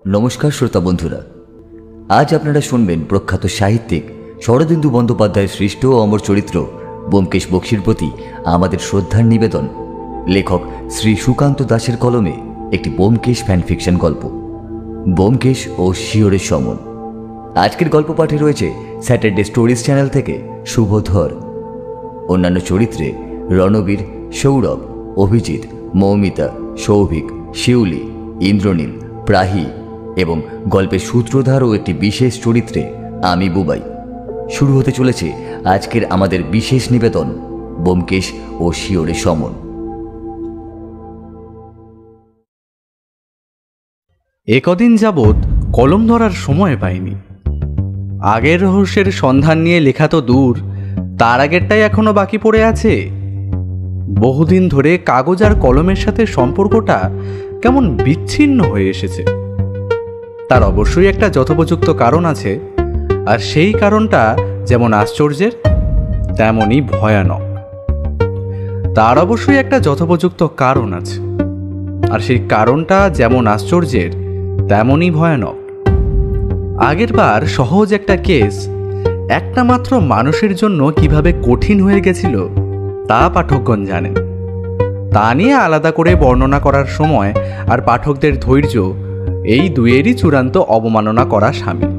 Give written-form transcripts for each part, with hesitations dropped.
নমস্কার শ্রোতা বন্ধুরা, আজ আপনারা শুনবেন প্রখ্যাত সাহিত্যিক শরদিন্দু বন্দ্যোপাধ্যায়ের সৃষ্ট ও অমর চরিত্র ব্যোমকেশ বক্সীর প্রতি আমাদের শ্রদ্ধার নিবেদন। লেখক শ্রী সুকান্ত দাসের কলমে একটি ব্যোমকেশ ফ্যানফিকশন গল্প, ব্যোমকেশ ও শিয়রের সমন। আজকের গল্প পাঠে রয়েছে স্যাটারডে স্টোরিজ চ্যানেল থেকে শুভধর। অন্যান্য চরিত্রে রণবীর, সৌরভ, অভিজিৎ, মৌমিতা, সৌভিক, শিউলি, ইন্দ্রনীল, প্রাহী এবং গল্পের সূত্রধার ও একটি বিশেষ চরিত্রে আমি বুবাই। শুরু হতে চলেছে আজকের আমাদের বিশেষ নিবেদন, ব্যোমকেশ ও শিয়রের সমন। একদিন যাবৎ কলম ধরার সময় পাইনি। আগের রহস্যের সন্ধান নিয়ে লেখা তো দূর, তার আগেরটাই এখনো বাকি পড়ে আছে। বহুদিন ধরে কাগজ আর কলমের সাথে সম্পর্কটা কেমন বিচ্ছিন্ন হয়ে এসেছে। তার অবশ্যই একটা যথোপযুক্ত কারণ আছে, আর সেই কারণটা যেমন আশ্চর্যের তেমনই ভয়ানক। তার অবশ্যই একটা যথোপযুক্ত কারণ আছে, আর সেই কারণটা যেমন আশ্চর্যের তেমনই ভয়ানক। আগের বার সহজ একটা কেস একটা মাত্র মানুষের জন্য কিভাবে কঠিন হয়ে গেছিল তা পাঠকগণ জানেন। তা নিয়ে আলাদা করে বর্ণনা করার সময় আর পাঠকদের ধৈর্য, এই দুয়েরই চূড়ান্ত অবমাননা করা শামিল।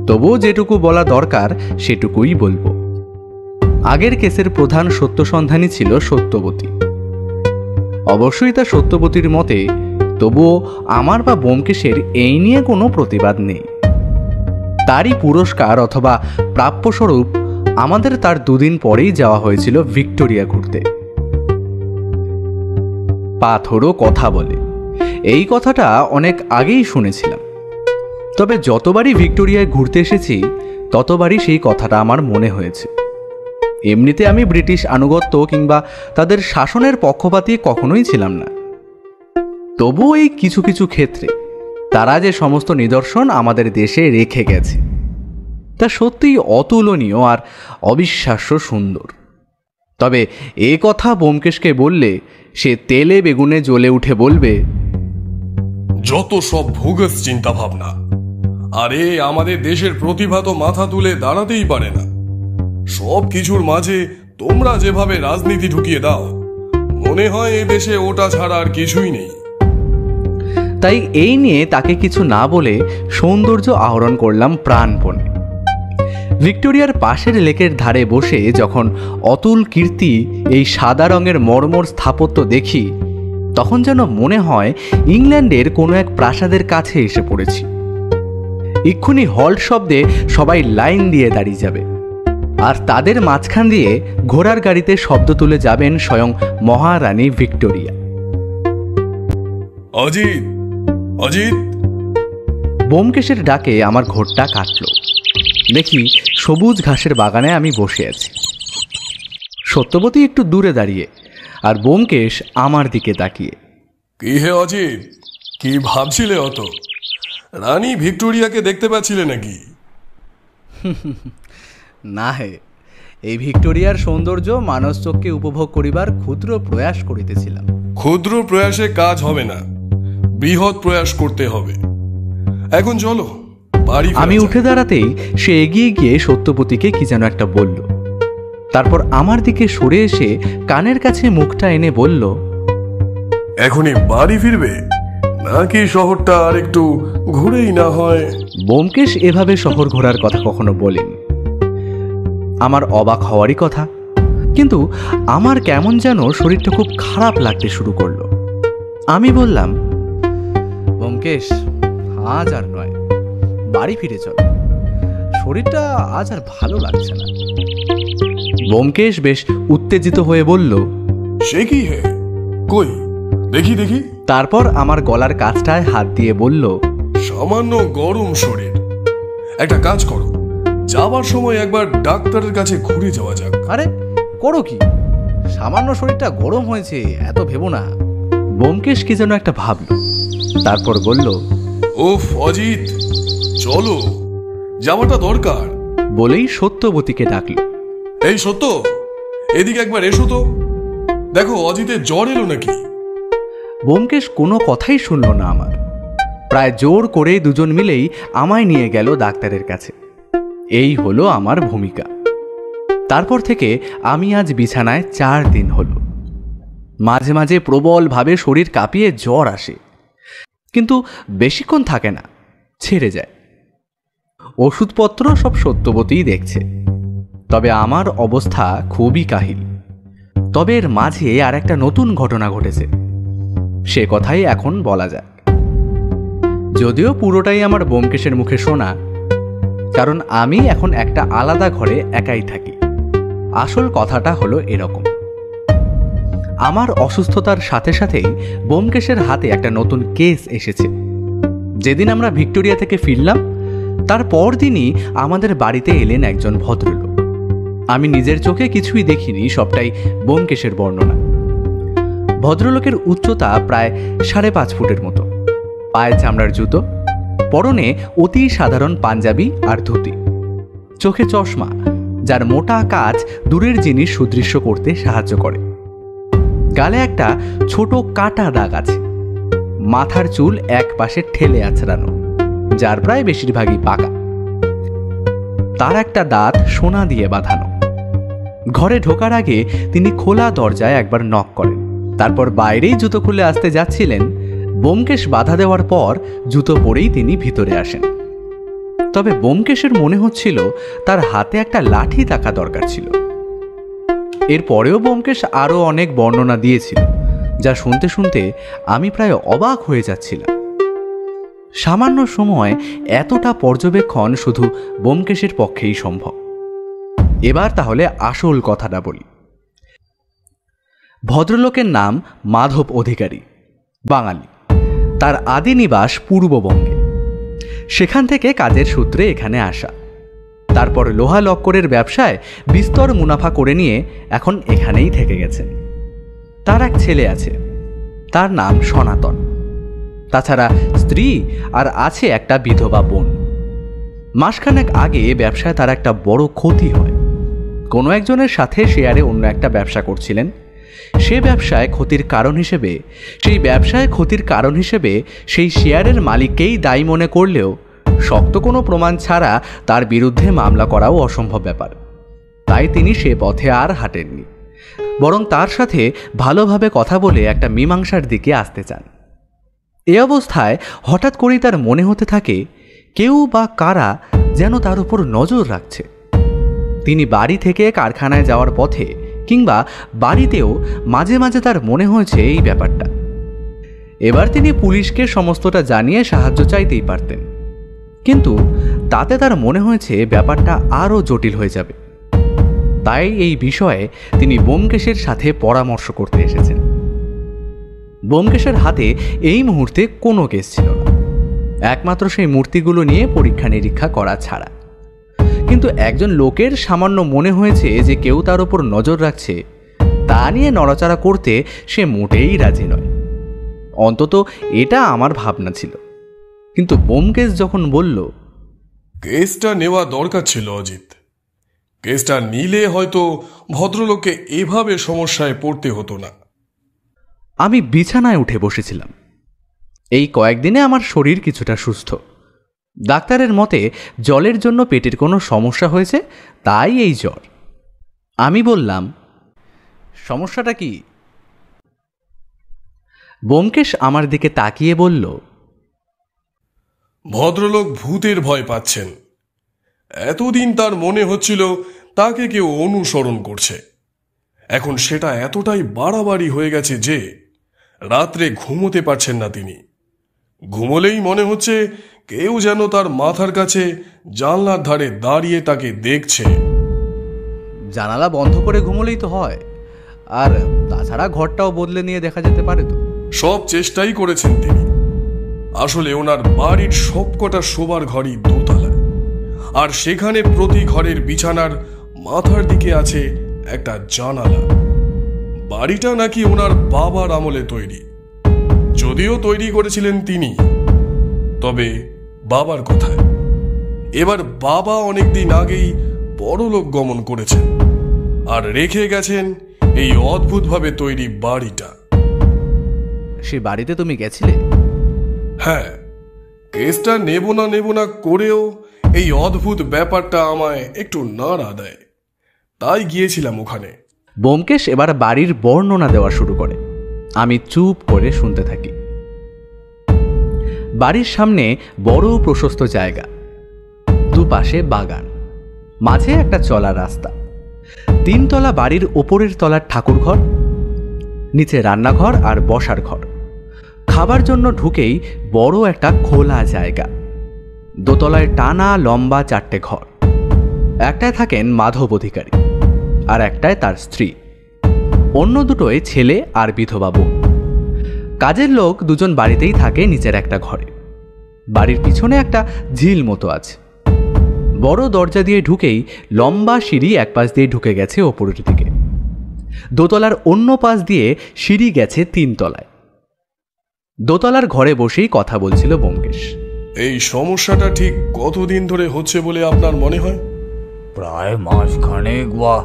তবুও যেটুকু বলা দরকার সেটুকুই বলবো। আগের কেসের প্রধান সত্যসন্ধানী ছিল সত্যবতী। অবশ্যই তা সত্যবতীর মতে, তবুও আমার বা ব্যোমকেশের এই নিয়ে কোনো প্রতিবাদ নেই। তারই পুরস্কার অথবা প্রাপ্যস্বরূপ আমাদের তার দুদিন পরেই যাওয়া হয়েছিল ভিক্টোরিয়া ঘুরতে। পাথরও কথা বলে, এই কথাটা অনেক আগেই শুনেছিলাম। তবে যতবারই ভিক্টোরিয়ায় ঘুরতে এসেছি ততবারই সেই কথাটা আমার মনে হয়েছে। এমনিতে আমি ব্রিটিশ আনুগত্য কিংবা তাদের শাসনের পক্ষপাতী কখনোই ছিলাম না। তবুও এই কিছু কিছু ক্ষেত্রে তারা যে সমস্ত নিদর্শন আমাদের দেশে রেখে গেছে তা সত্যিই অতুলনীয় আর অবিশ্বাস্য সুন্দর। তবে এ কথা ব্যোমকেশকে বললে সে তেলে বেগুনে জ্বলে উঠে বলবে, যত সব ভুগস চিন্তা ভাবনা, আরে আমাদের দেশের প্রতিভা তো মাথা তুলে দাঁড়াতেই পারে না। সব কিছুর মাঝে তোমরা যেভাবে রাজনীতি ঢুকিয়ে দাও, মনে হয় এ দেশে ওটা ছাড়া আর কিছুই নেই। তাই এই নিয়ে তাকে কিছু না বলে সৌন্দর্য আহরণ করলাম প্রাণপণে। ভিক্টোরিয়ার পাশের লেকের ধারে বসে যখন অতুল কীর্তি এই সাদা রঙের মর্মর স্থাপত্য দেখি, তখন যেন মনে হয় ইংল্যান্ডের কোনো এক প্রাসাদের কাছে এসে পড়েছি। এক্ষুনি হল্ট শব্দে সবাই লাইন দিয়ে দাঁড়িয়ে যাবে, আর তাদের মাঝখান দিয়ে ঘোড়ার গাড়িতে শব্দ তুলে যাবেন স্বয়ং মহারানী ভিক্টোরিয়া। অজিত, অজিত! ব্যোমকেশের ডাকে আমার ঘোরটা কাটল। দেখি সবুজ ঘাসের বাগানে আমি বসে আছি, সত্যবতী একটু দূরে দাঁড়িয়ে, আর ব্যোমকেশ আমার দিকে তাকিয়ে। কি হে অজিত, কি ভাবছিলে অত? রানী ভিক্টোরিয়াকে দেখতে পাচ্ছিলে নাকি? না হে, এই ভিক্টোরিয়ার সৌন্দর্য মানসচক্ষে উপভোগ করিবার ক্ষুদ্র প্রয়াস করিতেছিলাম। ক্ষুদ্র প্রয়াসে কাজ হবে না, বৃহৎ প্রয়াস করতে হবে। এখন চলো বাড়ি। আমি উঠে দাঁড়াতেই সে এগিয়ে গিয়ে সত্যবতীকে কি যেন একটা বলল। তারপর আমার দিকে সরে এসে কানের কাছে মুখটা এনে বলল, এখনই বাড়ি ফিরবে নাকি শহরটা আর একটু ঘুরেই না হয়? ব্যোমকেশ এভাবে শহর ঘোরার কথা কখনো বলেনি। আমার অবাক হওয়ারই কথা, কিন্তু আমার কেমন যেন শরীরটা খুব খারাপ লাগতে শুরু করলো। আমি বললাম, ব্যোমকেশ, আজ আর নয়, বাড়ি ফিরে চল, শরীরটা আজ আর ভালো লাগছে না। ব্যোমকেশ বেশ উত্তেজিত হয়ে বলল, সে কি হে, কই দেখি দেখি। তারপর আমার গলার কাছটায় হাত দিয়ে বলল, সামান্য গরম শরীর, একটা কাজ করো, যাবার সময় একবার ডাক্তারের কাছে ঘুরে যাওয়া যাক। আরে করো কি, সামান্য শরীরটা গরম হয়েছে এত ভেবো না। ব্যোমকেশ কি যেন একটা ভাবল, তারপর বলল, ওফ অজিত, চলো, যাওয়াটা দরকার। বলেই সত্যবতীকে ডাকল। এই সত্য, এদিকে একবার এসো তো, দেখো অজিতের জ্বর এলো নাকি। ব্যোমকেশ কোনো কথাই শুনল না আমার। প্রায় জোর করে দুজন মিলেই আমায় নিয়ে গেল ডাক্তারের কাছে। এই হলো আমার ভূমিকা। তারপর থেকে আমি আজ বিছানায় 4 দিন হলো। মাঝে মাঝে প্রবলভাবে শরীর কাঁপিয়ে জ্বর আসে, কিন্তু বেশিক্ষণ থাকে না, ছেড়ে যায়। ওষুধপত্র সব সত্যবতীই দেখছে, তবে আমার অবস্থা খুবই কাহিল। তবে এর মাঝে আর একটা নতুন ঘটনা ঘটেছে, সে কথাই এখন বলা যাক। যদিও পুরোটাই আমার ব্যোমকেশের মুখে শোনা, কারণ আমি এখন একটা আলাদা ঘরে একাই থাকি। আসল কথাটা হলো এরকম, আমার অসুস্থতার সাথে সাথেই ব্যোমকেশের হাতে একটা নতুন কেস এসেছে। যেদিন আমরা ভিক্টোরিয়া থেকে ফিরলাম, তার পরদিনই আমাদের বাড়িতে এলেন একজন ভদ্রলোক। আমি নিজের চোখে কিছুই দেখিনি, সবটাই ব্যোমকেশের বর্ণনা। ভদ্রলোকের উচ্চতা প্রায় 5.5 ফুটের মতো, পায়ে চামড়ার জুতো, পরনে অতি সাধারণ পাঞ্জাবি আর ধুতি, চোখে চশমা যার মোটা কাচ দূরের জিনিস সুদৃশ্য করতে সাহায্য করে, গালে একটা ছোট কাটা দাগ আছে, মাথার চুল এক পাশে ঠেলে আছড়ানো, যার প্রায় বেশিরভাগই পাকা, তার একটা দাঁত সোনা দিয়ে বাঁধানো। ঘরে ঢোকার আগে তিনি খোলা দরজায় একবার নক করেন, তারপর বাইরেই জুতো খুলে আসতে যাচ্ছিলেন। ব্যোমকেশ বাধা দেওয়ার পর জুতো পরেই তিনি ভিতরে আসেন। তবে ব্যোমকেশের মনে হচ্ছিল তার হাতে একটা লাঠি থাকা দরকার ছিল। এরপরেও ব্যোমকেশ আরও অনেক বর্ণনা দিয়েছিল, যা শুনতে শুনতে আমি প্রায় অবাক হয়ে যাচ্ছিলাম। সামান্য সময় এতটা পর্যবেক্ষণ শুধু ব্যোমকেশের পক্ষেই সম্ভব। এবার তাহলে আসল কথাটা বলি। ভদ্রলোকের নাম মাধব অধিকারী, বাঙালি। তার আদি নিবাস পূর্ববঙ্গে, সেখান থেকে কাজের সূত্রে এখানে আসা। তারপর লোহা লক্করের ব্যবসায় বিস্তর মুনাফা করে নিয়ে এখন এখানেই থেকে গেছেন। তার এক ছেলে আছে, তার নাম সনাতন। তাছাড়া স্ত্রী আর আছে একটা বিধবা বোন। মাসখানেক আগে ব্যবসায় তার একটা বড় ক্ষতি হয়। কোনো একজনের সাথে শেয়ারে অন্য একটা ব্যবসা করছিলেন। সেই ব্যবসায় ক্ষতির কারণ হিসেবে সেই শেয়ারের মালিককেই দায়ী মনে করলেও শক্ত কোনো প্রমাণ ছাড়া তার বিরুদ্ধে মামলা করাও অসম্ভব ব্যাপার। তাই তিনি সে পথে আর হাঁটেননি, বরং তার সাথে ভালোভাবে কথা বলে একটা মীমাংসার দিকে আসতে চান। এ অবস্থায় হঠাৎ করেই তার মনে হতে থাকে কেউ বা কারা যেন তার উপর নজর রাখছে। তিনি বাড়ি থেকে কারখানায় যাওয়ার পথে কিংবা বাড়িতেও মাঝে মাঝে তার মনে হয়েছে এই ব্যাপারটা। এবার তিনি পুলিশকে সমস্তটা জানিয়ে সাহায্য চাইতেই পারতেন, কিন্তু তাতে তার মনে হয়েছে ব্যাপারটা আরও জটিল হয়ে যাবে। তাই এই বিষয়ে তিনি ব্যোমকেশের সাথে পরামর্শ করতে এসেছেন। ব্যোমকেশের হাতে এই মুহূর্তে কোনো কেস ছিল না, একমাত্র সেই মূর্তিগুলো নিয়ে পরীক্ষা নিরীক্ষা করা ছাড়া। কিন্তু একজন লোকের সামান্য মনে হয়েছে যে কেউ তার উপর নজর রাখছে, তা নিয়ে নড়াচড়া করতে সে মোটেই রাজি নয়। অন্তত এটা আমার ভাবনা ছিল। কিন্তু ব্যোমকেশ যখন বলল, কেসটা নেওয়া দরকার ছিল অজিত, কেসটা নিলে হয়তো ভদ্রলোককে এভাবে সমস্যায় পড়তে হতো না। আমি বিছানায় উঠে বসেছিলাম। এই কয়েকদিনে আমার শরীর কিছুটা সুস্থ। ডাক্তারের মতে জলের জন্য পেটের কোনো সমস্যা হয়েছে, তাই এই জ্বর। আমি বললাম, সমস্যাটা কি? ব্যোমকেশ আমার দিকে তাকিয়ে বলল, ভদ্রলোক ভূতের ভয় পাচ্ছেন। এতদিন তার মনে হচ্ছিল তাকে কেউ অনুসরণ করছে। এখন সেটা এতটাই বাড়াবাড়ি হয়ে গেছে যে রাত্রে ঘুমোতে পারছেন না তিনি। ঘুমোলেই মনে হচ্ছে কেউ যেন তার মাথার কাছে জানলার ধারে দাঁড়িয়ে তাকে দেখছে। জানালা বন্ধ করে ঘুমোলেই তো হয়, আর তাছাড়া ঘরটাও বদলে নিয়ে দেখা যেতে পারে তো। সব চেষ্টাই করেছেন তিনি। আসলে ওনার বাড়ির সবকটা শোবার ঘরই দোতলায়, আর সেখানে প্রতি ঘরের বিছানার মাথার দিকে আছে একটা জানালা। বাড়িটা নাকি ওনার বাবার আমলে তৈরি, যদিও তৈরি করেছিলেন তিনি। তবে বাবার কথায়, এবার বাবা অনেকদিন আগেই পরলোক গমন করেছেন আর রেখে গেছেন এই অদ্ভুতভাবে তৈরি বাড়িটা। সে বাড়িতে তুমি গেছিলে? হ্যাঁ, কেসটা নেব না করেও এই অদ্ভুত ব্যাপারটা আমায় একটু নাড়া দেয়, তাই গিয়েছিলাম ওখানে। ব্যোমকেশ এবার বাড়ির বর্ণনা দেওয়া শুরু করে। আমি চুপ করে শুনতে থাকি। বাড়ির সামনে বড় প্রশস্ত জায়গা, দুপাশে বাগান, মাঝে একটা চলার রাস্তা, 3 তলা বাড়ির ওপরের তলার ঠাকুরঘর, নিচে রান্নাঘর আর বসার ঘর। খাবার জন্য ঢুকেই বড় একটা খোলা জায়গা, দোতলায় টানা লম্বা 4টে ঘর। একটায় থাকেন মাধব অধিকারী, আর একটায় তার স্ত্রী, অন্য দুটোয় ছেলে আর বিধবা বোন। কাজের লোক 2জন বাড়িতেই থাকে নিচের একটা ঘরে। বাড়ির পিছনে একটা ঝিল মতো আছে। বড় দরজা দিয়ে ঢুকেই লম্বা সিঁড়ি এক পাশ দিয়ে ঢুকে গেছে ওপরের দিকে, দোতলার অন্য পাশ দিয়ে সিঁড়ি গেছে 3 তলায়। দোতলার ঘরে বসেই কথা বলছিল ব্যোমকেশ। এই সমস্যাটা ঠিক কতদিন ধরে হচ্ছে বলে আপনার মনে হয়? প্রায় মাসখানেক বা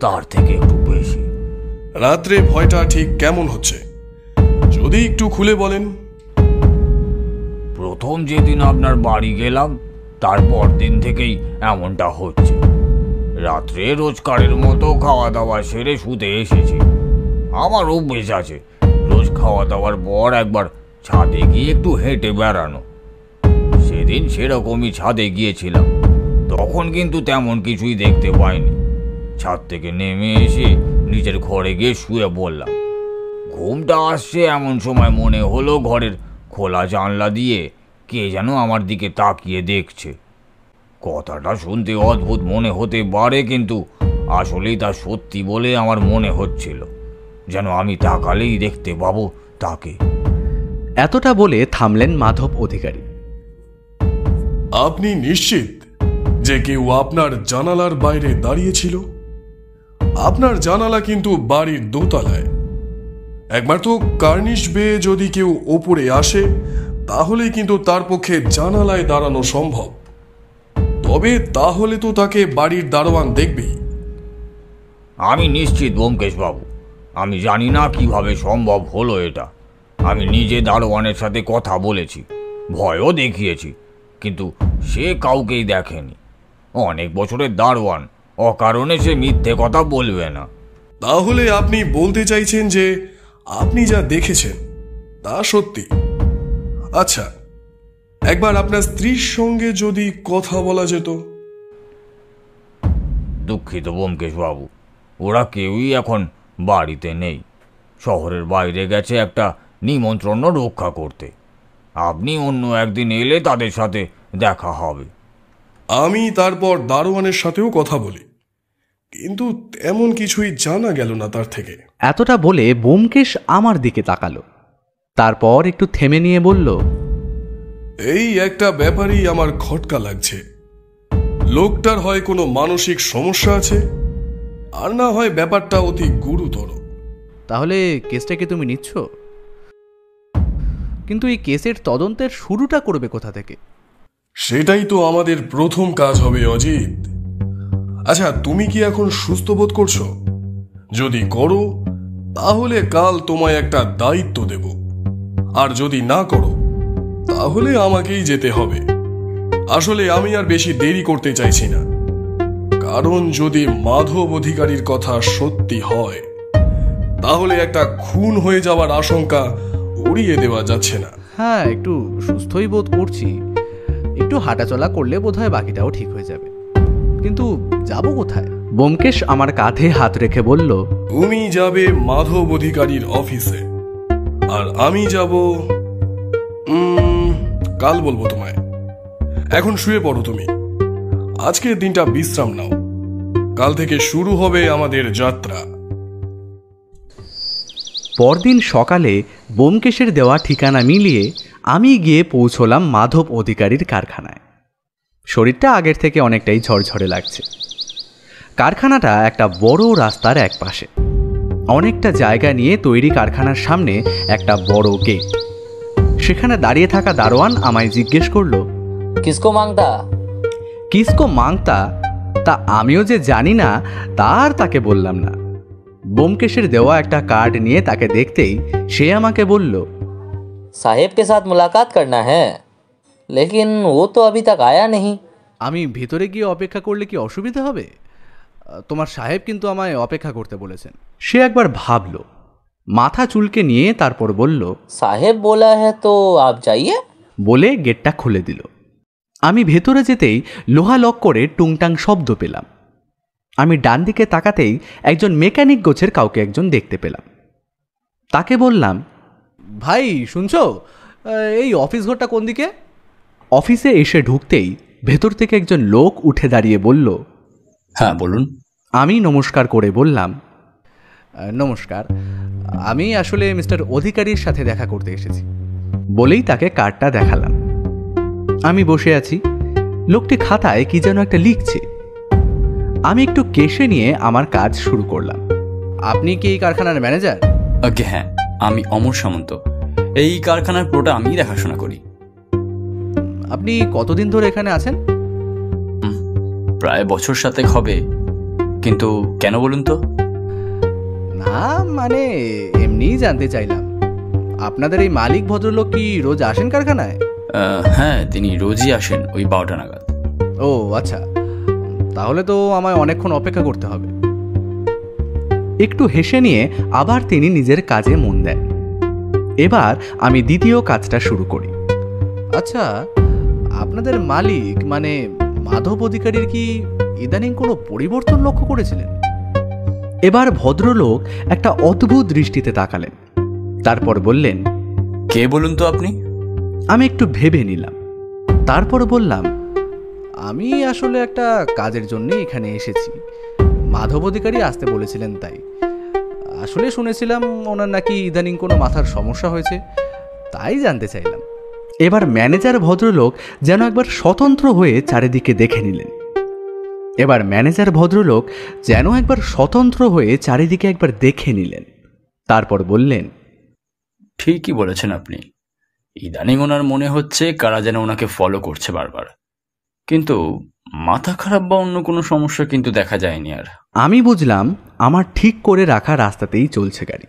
তার থেকে একটু বেশি। রাত্রে ভয়টা ঠিক কেমন হচ্ছে যদি একটু খুলে বলেন। প্রথম যেদিন আপনার বাড়ি গেলাম তারপর দিন থেকেই এমনটা হচ্ছে। রাত্রে রোজকারের মতো খাওয়া দাওয়া সেরে শুতে এসেছি। আমার অভ্যেস আছে রোজ খাওয়া দাওয়ার পর একবার ছাদে গিয়ে একটু হেঁটে বেড়ানো। সেদিন সেরকমই ছাদে গিয়েছিলাম, তখন কিন্তু তেমন কিছুই দেখতে পাইনি। ছাদ থেকে নেমে এসে নিজের ঘরে গিয়ে শুয়ে পড়লাম। ঘুমটা আসছে এমন সময় মনে হলো ঘরের খোলা জানলা দিয়ে কে যেন আমার দিকে তাকিয়ে দেখছে। কথাটা শুনতে অদ্ভুত মনে হতে পারে, কিন্তু আসলেই তা সত্যি বলে আমার মনে হচ্ছিল, যেন আমি তাকালেই দেখতে পাবো তাকে। এতটা বলে থামলেন মাধব অধিকারী। আপনি নিশ্চিত যে কেউ আপনার জানালার বাইরে দাঁড়িয়েছিল? আপনার জানালা কিন্তু বাড়ির দোতলায়। একবার তো কার্নিশ বেয়ে যদি কেউ ওপরে আসে তাহলে কিন্তু তার পক্ষে জানালায় দাঁড়ানো সম্ভব। তবে তাহলে তো তাকে বাড়ির দারোয়ান দেখবেই। আমি নিশ্চিত ব্যোমকেশ বাবু, আমি জানি না কিভাবে সম্ভব হলো এটা। আমি নিজে দারোয়ানের সাথে কথা বলেছি, ভয়ও দেখিয়েছি, কিন্তু সে কাউকেই দেখেনি। অনেক বছরের দারোয়ান, অকারণে সে মিথ্যে কথা বলবে না। তাহলে আপনি বলতে চাইছেন যে আপনি যা দেখেছেন তা সত্যি? আচ্ছা, একবার আপনার স্ত্রীর সঙ্গে যদি কথা বলা যেত। দুঃখিত ব্যোমকেশ বাবু, ওরা কেউই এখন বাড়িতে নেই। শহরের বাইরে গেছে একটা নিমন্ত্রণ রক্ষা করতে। আপনি অন্য একদিন এলে তাদের সাথে দেখা হবে। আমি তারপর দারোয়ানের সাথেও কথা বলি, কিন্তু তেমন কিছুই জানা গেল না তার থেকে। এতটা বলে ব্যোমকেশ আমার দিকে তাকালো, তারপর একটু থেমে নিয়ে বলল, এই একটা ব্যাপারই আমার খটকা লাগছে। লোকটার হয় কোনো মানসিক সমস্যা আছে, আর না হয় ব্যাপারটা অতি গুরুতর। তাহলে কেসটাকে তুমি নিচ্ছ? কিন্তু এই কেসের তদন্তের শুরুটা করবে কোথা থেকে? সেটাই তো আমাদের প্রথম কাজ হবে অজিত। আচ্ছা, তুমি কি এখন সুস্থ বোধ করছো? যদি করো তাহলে কাল তোমায় একটা দায়িত্ব দেব, আর যদি না করো তাহলে আমাকেই যেতে হবে। আসলে আমি আর বেশি দেরি করতে চাইছি না, কারণ যদি মাধব অধিকারীর কথা সত্যি হয় তাহলে একটা খুন হয়ে যাওয়ার আশঙ্কা উড়িয়ে দেওয়া যাচ্ছে না। হ্যাঁ, একটু সুস্থই বোধ করছি। একটু হাঁটাচলা করলে বোধহয় বাকিটাও ঠিক হয়ে যাবে। কিন্তু যাব কোথায়? ব্যোমকেশ আমার কাঁধে হাত রেখে বলল, তুমি যাবে মাধব অধিকারীর অফিসে, আর আমি যাব কাল বলবো তোমায়। এখন শুয়ে পড়ো তুমি, আজকের দিনটা বিশ্রাম নাও। কাল থেকে শুরু হবে আমাদের যাত্রা। পরদিন সকালে ব্যোমকেশের দেওয়া ঠিকানা মিলিয়ে আমি গিয়ে পৌঁছলাম মাধব অধিকারীর কারখানায়। শরীরটা আগের থেকে অনেকটাই ঝরঝরে লাগছে। কারখানাটা একটা বড় রাস্তার এক পাশে, অনেকটা জায়গা নিয়ে তৈরি। কারখানার সামনে একটা বড় গেট। সেখানে দাঁড়িয়ে থাকা দারোয়ান আমায় জিজ্ঞেস করলো, কিসকো মাংতা? তা আমিও যে জানি না তার তাকে বললাম না। ব্যোমকেশের দেওয়া একটা কার্ড নিয়ে তাকে দেখতেই সে আমাকে বলল, साहेब के साथ मुलाकात करना है। लेकिन वो तो अभी तक आया नहीं। আমি ভিতরে গিয়ে অপেক্ষা করলে কি অসুবিধা হবে? তোমার সাহেব কিন্তু আমায় অপেক্ষা করতে বলেছেন। সে একবার ভাবল, মাথা চুলকে নিয়ে তারপর বলল, साहेब बोला है तो आप जाइए। বলে গেটটা খুলে দিল। আমি ভেতরে যেতেই লোহা লক করে টুংটাং শব্দ পেলাম। আমি ডান দিকে তাকাতেই একজন মেকানিক গোছের কাউকে একজন দেখতে পেলাম। তাকে বললাম, ভাই শুনছো, এই অফিস ঘরটা কোন দিকে? অফিসে এসে ঢুকতেই ভেতর থেকে একজন লোক উঠে দাঁড়িয়ে বলল, হ্যাঁ বলুন। আমি নমস্কার করে বললাম, নমস্কার, আমি আসলে মিস্টার অধিকারীর সাথে দেখা করতে এসেছি। বলেই তাকে কার্ডটা দেখালাম। আমি বসে আছি, লোকটি খাতায় কি যেন একটা লিখছে। আমি একটু কেশে নিয়ে আমার কাজ শুরু করলাম। আপনি কি এই কারখানার ম্যানেজার? ওকে, হ্যাঁ, আমি অমর সামন্ত। এই কারখানার পুরোটা আমিই দেখাশোনা করি। আপনি কতদিন ধরে এখানে আছেন? প্রায় বছর 7 হবে। কিন্তু কেন বলুন তো? না মানে এমনিই জানতে চাইলাম। আপনাদের এই মালিক ভদ্রলোক কি রোজ আসেন কারখানায়? হ্যাঁ, তিনি রোজই আসেন ওই 12টা নাগাদ। ও আচ্ছা, তাহলে তো আমায় অনেকক্ষণ অপেক্ষা করতে হবে। একটু হেসে নিয়ে আবার তিনি নিজের কাজে মন দেন। এবার আমি দ্বিতীয় কাজটা শুরু করি। আচ্ছা, আপনাদের মালিক মানে মাধব অধিকারীর কি ইদানিং কোনো পরিবর্তন লক্ষ্য করেছিলেন? এবার ভদ্রলোক একটা অদ্ভুত দৃষ্টিতে তাকালেন, তারপর বললেন, কে বলুন তো আপনি? আমি একটু ভেবে নিলাম, তারপর বললাম, আমি আসলে একটা কাজের জন্য এখানে এসেছি। মাধব অধিকারী আসতে বলেছিলেন, তাই আসলে শুনেছিলাম ওনার নাকি ইদানিং কোনো মাথার সমস্যা হয়েছে, তাই জানতে চাইলাম। এবার ম্যানেজার ভদ্রলোক যেন একবার স্বতন্ত্র হয়ে চারিদিকে দেখে নিলেন। একবার দেখে নিলেন, তারপর বললেন, ঠিকই বলেছেন আপনি। ইদানিং ওনার মনে হচ্ছে কারা যেন ওনাকে ফলো করছে বারবার, কিন্তু মাথা খারাপ বা অন্য কোনো সমস্যা কিন্তু দেখা যায়নি আর। আমি বুঝলাম আমার ঠিক করে রাখা রাস্তাতেই চলছে গাড়ি,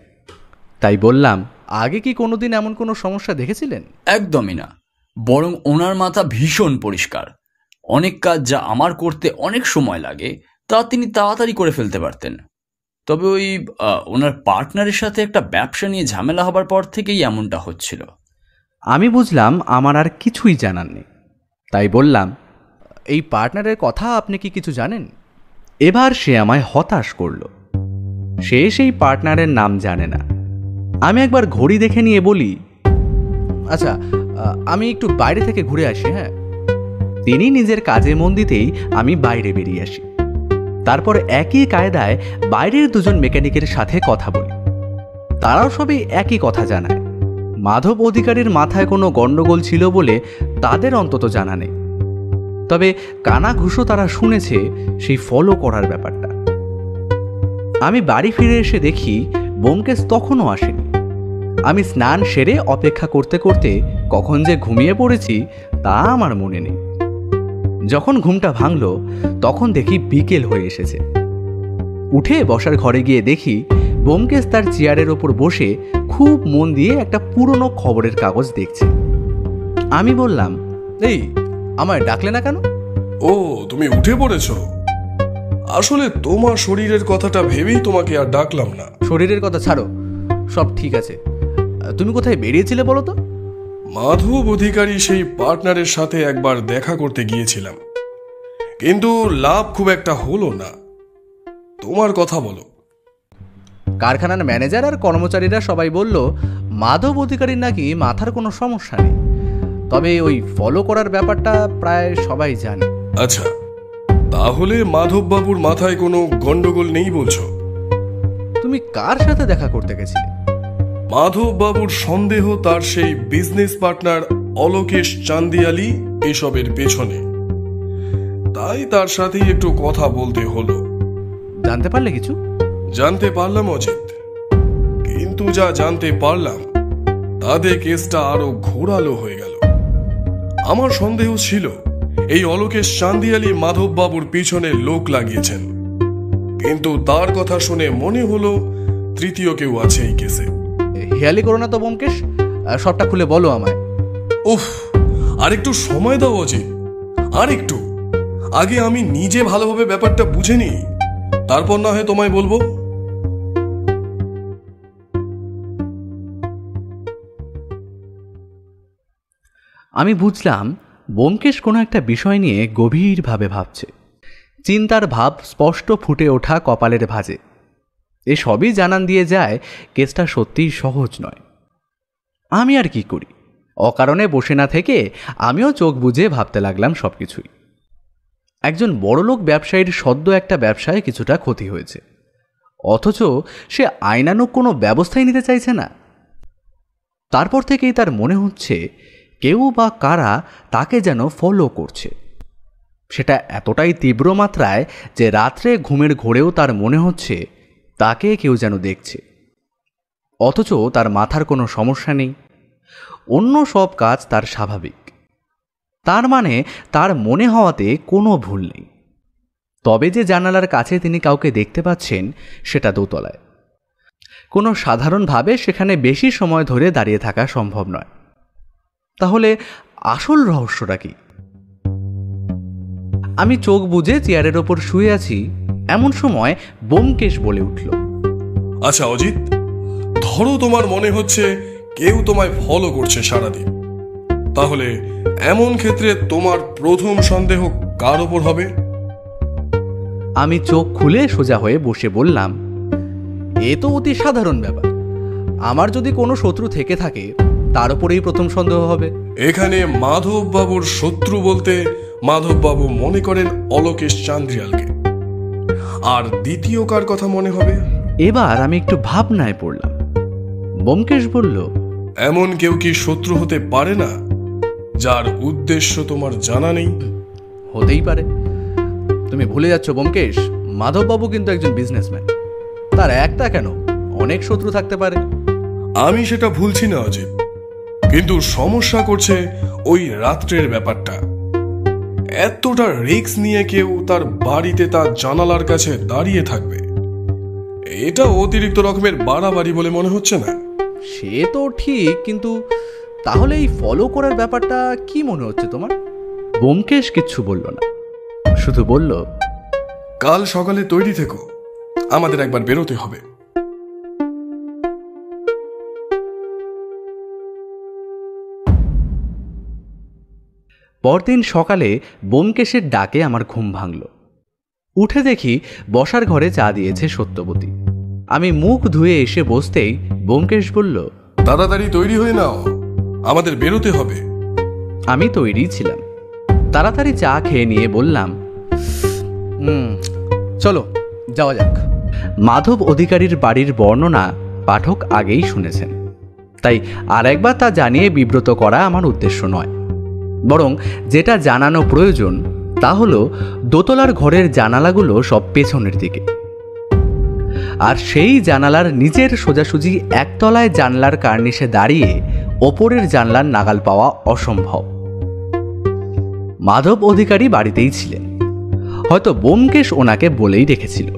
তাই বললাম, আগে কি কোনোদিন এমন কোনো সমস্যা দেখেছিলেন? একদমই না, বরং ওনার মাথা ভীষণ পরিষ্কার। অনেক কাজ যা আমার করতে অনেক সময় লাগে তা তিনি তাড়াতাড়ি করে ফেলতে পারতেন। তবে ওই ওনার পার্টনারের সাথে একটা ব্যবসা নিয়ে ঝামেলা হবার পর থেকেই এমনটা হচ্ছিল। আমি বুঝলাম আমার আর কিছুই জানার নেই, তাই বললাম, এই পার্টনারের কথা আপনি কি কিছু জানেন? এবার সে আমায় হতাশ করল। সে সেই পার্টনারের নাম জানে না। আমি একবার ঘড়ি দেখে নিয়ে বলি, আচ্ছা আমি একটু বাইরে থেকে ঘুরে আসি। হ্যাঁ। তিনি নিজের কাজে মন দিতেই আমি বাইরে বেরিয়ে আসি। তারপর একই কায়দায় বাইরের দুজন মেকানিকের সাথে কথা বলি। তারাও সবই একই কথা জানায়, মাধব অধিকারীর মাথায় কোনো গণ্ডগোল ছিল বলে তাদের অন্তত জানা নেই। তবে কানা ঘুষো তারা শুনেছে সেই ফলো করার ব্যাপারটা। আমি বাড়ি ফিরে এসে দেখি ব্যোমকেশ তখনও আসেনি। আমি স্নান সেরে অপেক্ষা করতে করতে কখন যে ঘুমিয়ে পড়েছি তা আমার মনে নেই। যখন ঘুমটা ভাঙল তখন দেখি বিকেল হয়ে এসেছে। উঠে বসার ঘরে গিয়ে দেখি ব্যোমকেশ তার চেয়ারের ওপর বসে খুব মন দিয়ে একটা পুরনো খবরের কাগজ দেখছে। আমি বললাম, এই আমায় ডাকলে না কেন? ও, তুমি উঠে পড়েছো? আসলে তোমার শরীরের কথাটা ভেবেই তোমাকে আর ডাকলাম না। শরীরের কথা ছাড়ো, সব ঠিক আছে। তুমি কোথায় বেরিয়েছিলে বলো তো? মাধব অধিকারী সেই পার্টনারের সাথে একবার দেখা করতে গিয়েছিলাম, কিন্তু লাভ খুব একটা হলো না। তোমার কথা বলো। কারখানার ম্যানেজার আর কর্মচারীরা সবাই বলল মাধব অধিকারীর নাকি মাথার কোনো সমস্যা নেই, তবে ওই ফলো করার ব্যাপারটা প্রায় সবাই জানে। আচ্ছা, তাহলে মাধব বাবুর মাথায় কোনো গন্ডগোল নেই বলছো? তুমি কার সাথে দেখা করতে গেছিলে? মাধব বাবুর সন্দেহ তার সেই বিজনেস পার্টনার অলোকেশ চান্দিয়ালি এসবের পেছনে, তাই তার সাথেই একটু কথা বলতে হলো। জানতে পারলে কিছু? জানতে পারলাম অজিত, কিন্তু যা জানতে পারলাম তাতে কেসটা আরো ঘোরালো হয়ে গেল। আমার সন্দেহ ছিল এই অলোকেশ চান্দিয়ালি মাধব বাবুর পিছনে লোক লাগিয়েছেন, কিন্তু তার কথা শুনে মনে হলো তৃতীয় কেউ আছে এই কেসে। হেয়ালি করো না তো ব্যোমকেশ, সবটা খুলে বলো আমায়। উফ, আর একটু সময় দাও অজিত, আর একটু। আগে আমি নিজে ভালোভাবে ব্যাপারটা বুঝে নিই, তারপর না হয় তোমায় বলবো। আমি বুঝলাম ব্যোমকেশ কোনো একটা বিষয় নিয়ে গভীরভাবে ভাবছে। চিন্তার ভাব স্পষ্ট ফুটে ওঠা কপালের ভাঁজে। এসবই জানান দিয়ে যায় কেসটা সত্যিই সহজ নয়। আমি আর কি করি, অকারণে বসে না থেকে আমিও চোখ বুজে ভাবতে লাগলাম সব কিছুই। একজন বড়লোক ব্যবসায়ীর সদ্য একটা ব্যবসায় কিছুটা ক্ষতি হয়েছে, অথচ সে আইনানুগ কোনো ব্যবস্থাই নিতে চাইছে না। তারপর থেকেই তার মনে হচ্ছে কেউ বা কারা তাকে যেন ফলো করছে। সেটা এতটাই তীব্র মাত্রায় যে রাত্রে ঘুমের ঘোরেও তার মনে হচ্ছে তাকে কেউ যেন দেখছে, অথচ তার মাথার কোনো সমস্যা নেই, অন্য সব কাজ তার স্বাভাবিক। তার মানে তার মনে হওয়াতে কোনো ভুল নেই। তবে যে জানালার কাছে তিনি কাউকে দেখতে পাচ্ছেন সেটা দোতলায়। কোনো সাধারণভাবে সেখানে বেশি সময় ধরে দাঁড়িয়ে থাকা সম্ভব নয়। তাহলে আসল রহস্যটা কি? আমি চোখ বুজে চেয়ারের ওপর শুয়ে আছি, এমন সময় ব্যোমকেশ বলে উঠল, আচ্ছা অজিত, ধরো তোমার মনে হচ্ছে কেউ তোমায় ফলো করছে সারাদিন, তাহলে এমন ক্ষেত্রে তোমার প্রথম সন্দেহ কার ওপর হবে? আমি চোখ খুলে সোজা হয়ে বসে বললাম, এ তো অতি সাধারণ ব্যাপার। আমার যদি কোনো শত্রু থেকে থাকে তার উপরেই প্রথম সন্দেহ হবে। এখানে মাধববাবুর শত্রু বলতে মাধববাবু মনে করেন অলোকেশ চান্দ্রিয়ালকে। আর দ্বিতীয় কার কথা মনে হবে? এবার আমি একটু ভাবনায় পড়লাম। ব্যোমকেশ বলল, এমন কেউ কি শত্রু হতে পারে না যার উদ্দেশ্য তোমার জানা নেই? হতেই পারে। তুমি ভুলে যাচ্ছ ব্যোমকেশ, মাধববাবু কিন্তু একজন বিজনেসম্যান। তার একটা কেন, অনেক শত্রু থাকতে পারে। আমি সেটা ভুলছি না অজিত, কিন্তু সমস্যা করছে ওই রাত্রের ব্যাপারটা। এতটা রিস্ক নিয়ে কেউ তার বাড়িতে তার জানালার কাছে দাঁড়িয়ে থাকবে, এটা অতিরিক্ত রকমের বাড়াবাড়ি বলে মনে হচ্ছে না? সে তো ঠিক, কিন্তু তাহলে এই ফলো করার ব্যাপারটা কি মনে হচ্ছে তোমার? ব্যোমকেশ কিচ্ছু বলল না, শুধু বলল, কাল সকালে তৈরি থেকো, আমাদের একবার বেরোতে হবে। পরদিন সকালে ব্যোমকেশের ডাকে আমার ঘুম ভাঙল। উঠে দেখি বসার ঘরে চা দিয়েছে সত্যবতী। আমি মুখ ধুয়ে এসে বসতেই ব্যোমকেশ বলল, তাড়াতাড়ি তৈরি হয়ে নাও, আমাদের বেরোতে হবে। আমি তৈরি ছিলাম। তাড়াতাড়ি চা খেয়ে নিয়ে বললাম, চলো যাওয়া যাক। মাধব অধিকারীর বাড়ির বর্ণনা পাঠক আগেই শুনেছেন, তাই আর একবার তা জানিয়ে বিব্রত করা আমার উদ্দেশ্য নয়। বরং যেটা জানানো প্রয়োজন তা হলো দোতলার ঘরের জানালাগুলো সব পেছনের দিকে, আর সেই জানালার নিচের সোজাসুজি একতলায় জানলার কার্নিশে দাঁড়িয়ে ওপরের জানলার নাগাল পাওয়া অসম্ভব। মাধব অধিকারী বাড়িতেই ছিলেন, হয়তো ব্যোমকেশ ওনাকে বলেই রেখেছিল।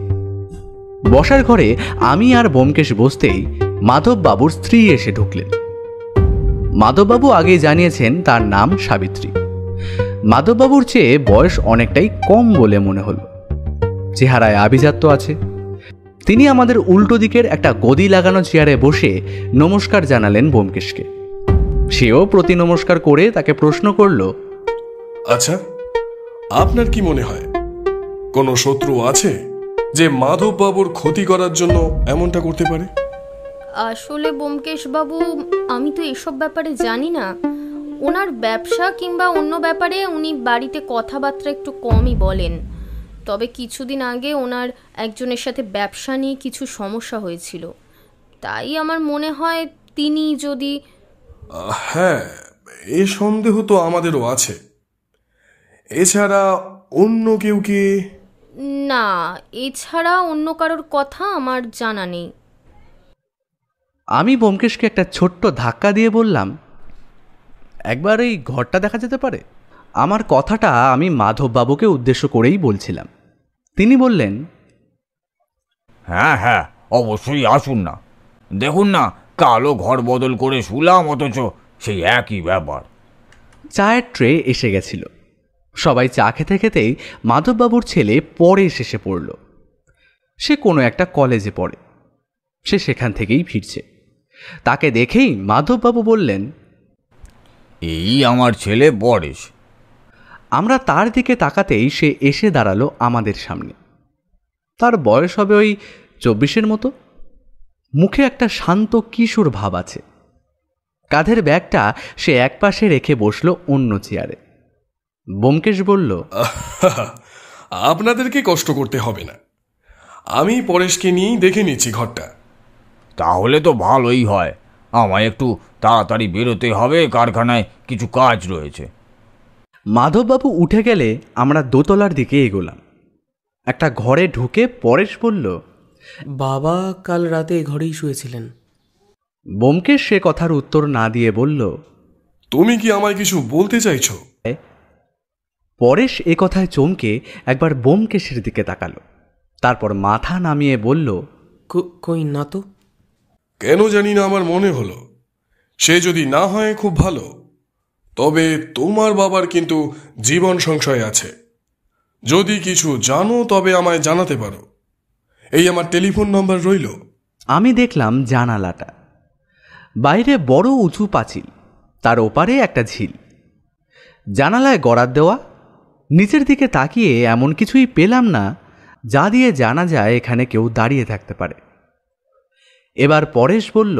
বসার ঘরে আমি আর ব্যোমকেশ বসতেই মাধববাবুর স্ত্রী এসে ঢুকলেন। মাধববাবু আগেই জানিয়েছেন তার নাম সাবিত্রী। মাধববাবুর চেয়ে বয়স অনেকটাই কম বলে মনে হলো, চেহারায় আভিজাত্য আছে। তিনি আমাদের উল্টো দিকের একটা গদি লাগানো চেয়ারে বসে নমস্কার জানালেন ব্যোমকেশকে। সেও প্রতি নমস্কার করে তাকে প্রশ্ন করল, আচ্ছা, আপনার কি মনে হয় কোনো শত্রু আছে যে মাধববাবুর ক্ষতি করার জন্য এমনটা করতে পারে? আসলে ব্যোমকেশ বাবু, আমি তো এসব ব্যাপারে জানি না। ওনার ব্যবসা কিংবা অন্য ব্যাপারে উনি বাড়িতে কথাবার্তা একটু কমই বলেন। তবে কিছুদিন আগে ওনার একজনের সাথে ব্যবসা নিয়ে কিছু সমস্যা হয়েছিল, তাই আমার মনে হয় তিনি যদি... হ্যাঁ, এ সন্দেহ তো আমাদেরও আছে। এছাড়া অন্য কেউ কি? না, এছাড়া অন্য কারোর কথা আমার জানা নেই। আমি ব্যোমকেশকে একটা ছোট্ট ধাক্কা দিয়ে বললাম, একবার এই ঘরটা দেখা যেতে পারে? আমার কথাটা আমি মাধববাবুকে উদ্দেশ্য করেই বলছিলাম। তিনি বললেন, হ্যাঁ হ্যাঁ, অবশ্যই আসুন না। দেখুন না, কালো ঘর বদল করে শুলাম, অথচ সেই একই ব্যাপার। চায়ের ট্রে এসে গেছিল। সবাই চা খেতে খেতেই মাধববাবুর ছেলে পরেশ এসে পড়ল। সে কোনো একটা কলেজে পড়ে, সে সেখান থেকেই ফিরছে। তাকে দেখেই মাধববাবু বললেন, এই আমার ছেলে পরেশ। আমরা তার দিকে তাকাতেই সে এসে দাঁড়ালো আমাদের সামনে। তার বয়স হবে ওই 24-এর মতো। মুখে একটা শান্ত কিশোর ভাব আছে। কাঁধের ব্যাগটা সে একপাশে রেখে বসলো অন্য চেয়ারে। ব্যোমকেশ বলল, আপনাদেরকে কষ্ট করতে হবে না, আমি পরেশকে নিয়েই দেখে নিচ্ছি ঘরটা। তাহলে তো ভালোই হয়। আমায় একটু তাড়াতাড়ি বেরোতে হবে, কারখানায় কিছু কাজ রয়েছে। মাধববাবু উঠে গেলে আমরা দোতলার দিকে এগোলাম। একটা ঘরে ঢুকে পরেশ বলল, বাবা কাল রাতে এই ঘরেই শুয়েছিলেন। ব্যোমকেশ সে কথার উত্তর না দিয়ে বলল, তুমি কি আমায় কিছু বলতে চাইছো? পরেশ এ কথায় চমকে একবার ব্যোমকেশের দিকে তাকালো, তারপর মাথা নামিয়ে বলল, কই না তো। কেন জানি না, আমার মনে হলো সে যদি না হয় খুব ভালো, তবে তোমার বাবার কিন্তু জীবন সংশয় আছে। যদি কিছু জানো তবে আমায় জানাতে পারো, এই আমার টেলিফোন নম্বর রইল। আমি দেখলাম জানালাটা। বাইরে বড় উঁচু পাঁচিল, তার ওপারে একটা ঝিল। জানালায় গড়াত দেওয়া। নিচের দিকে তাকিয়ে এমন কিছুই পেলাম না যা দিয়ে জানা যায় এখানে কেউ দাঁড়িয়ে থাকতে পারে। এবার পরেশ বলল,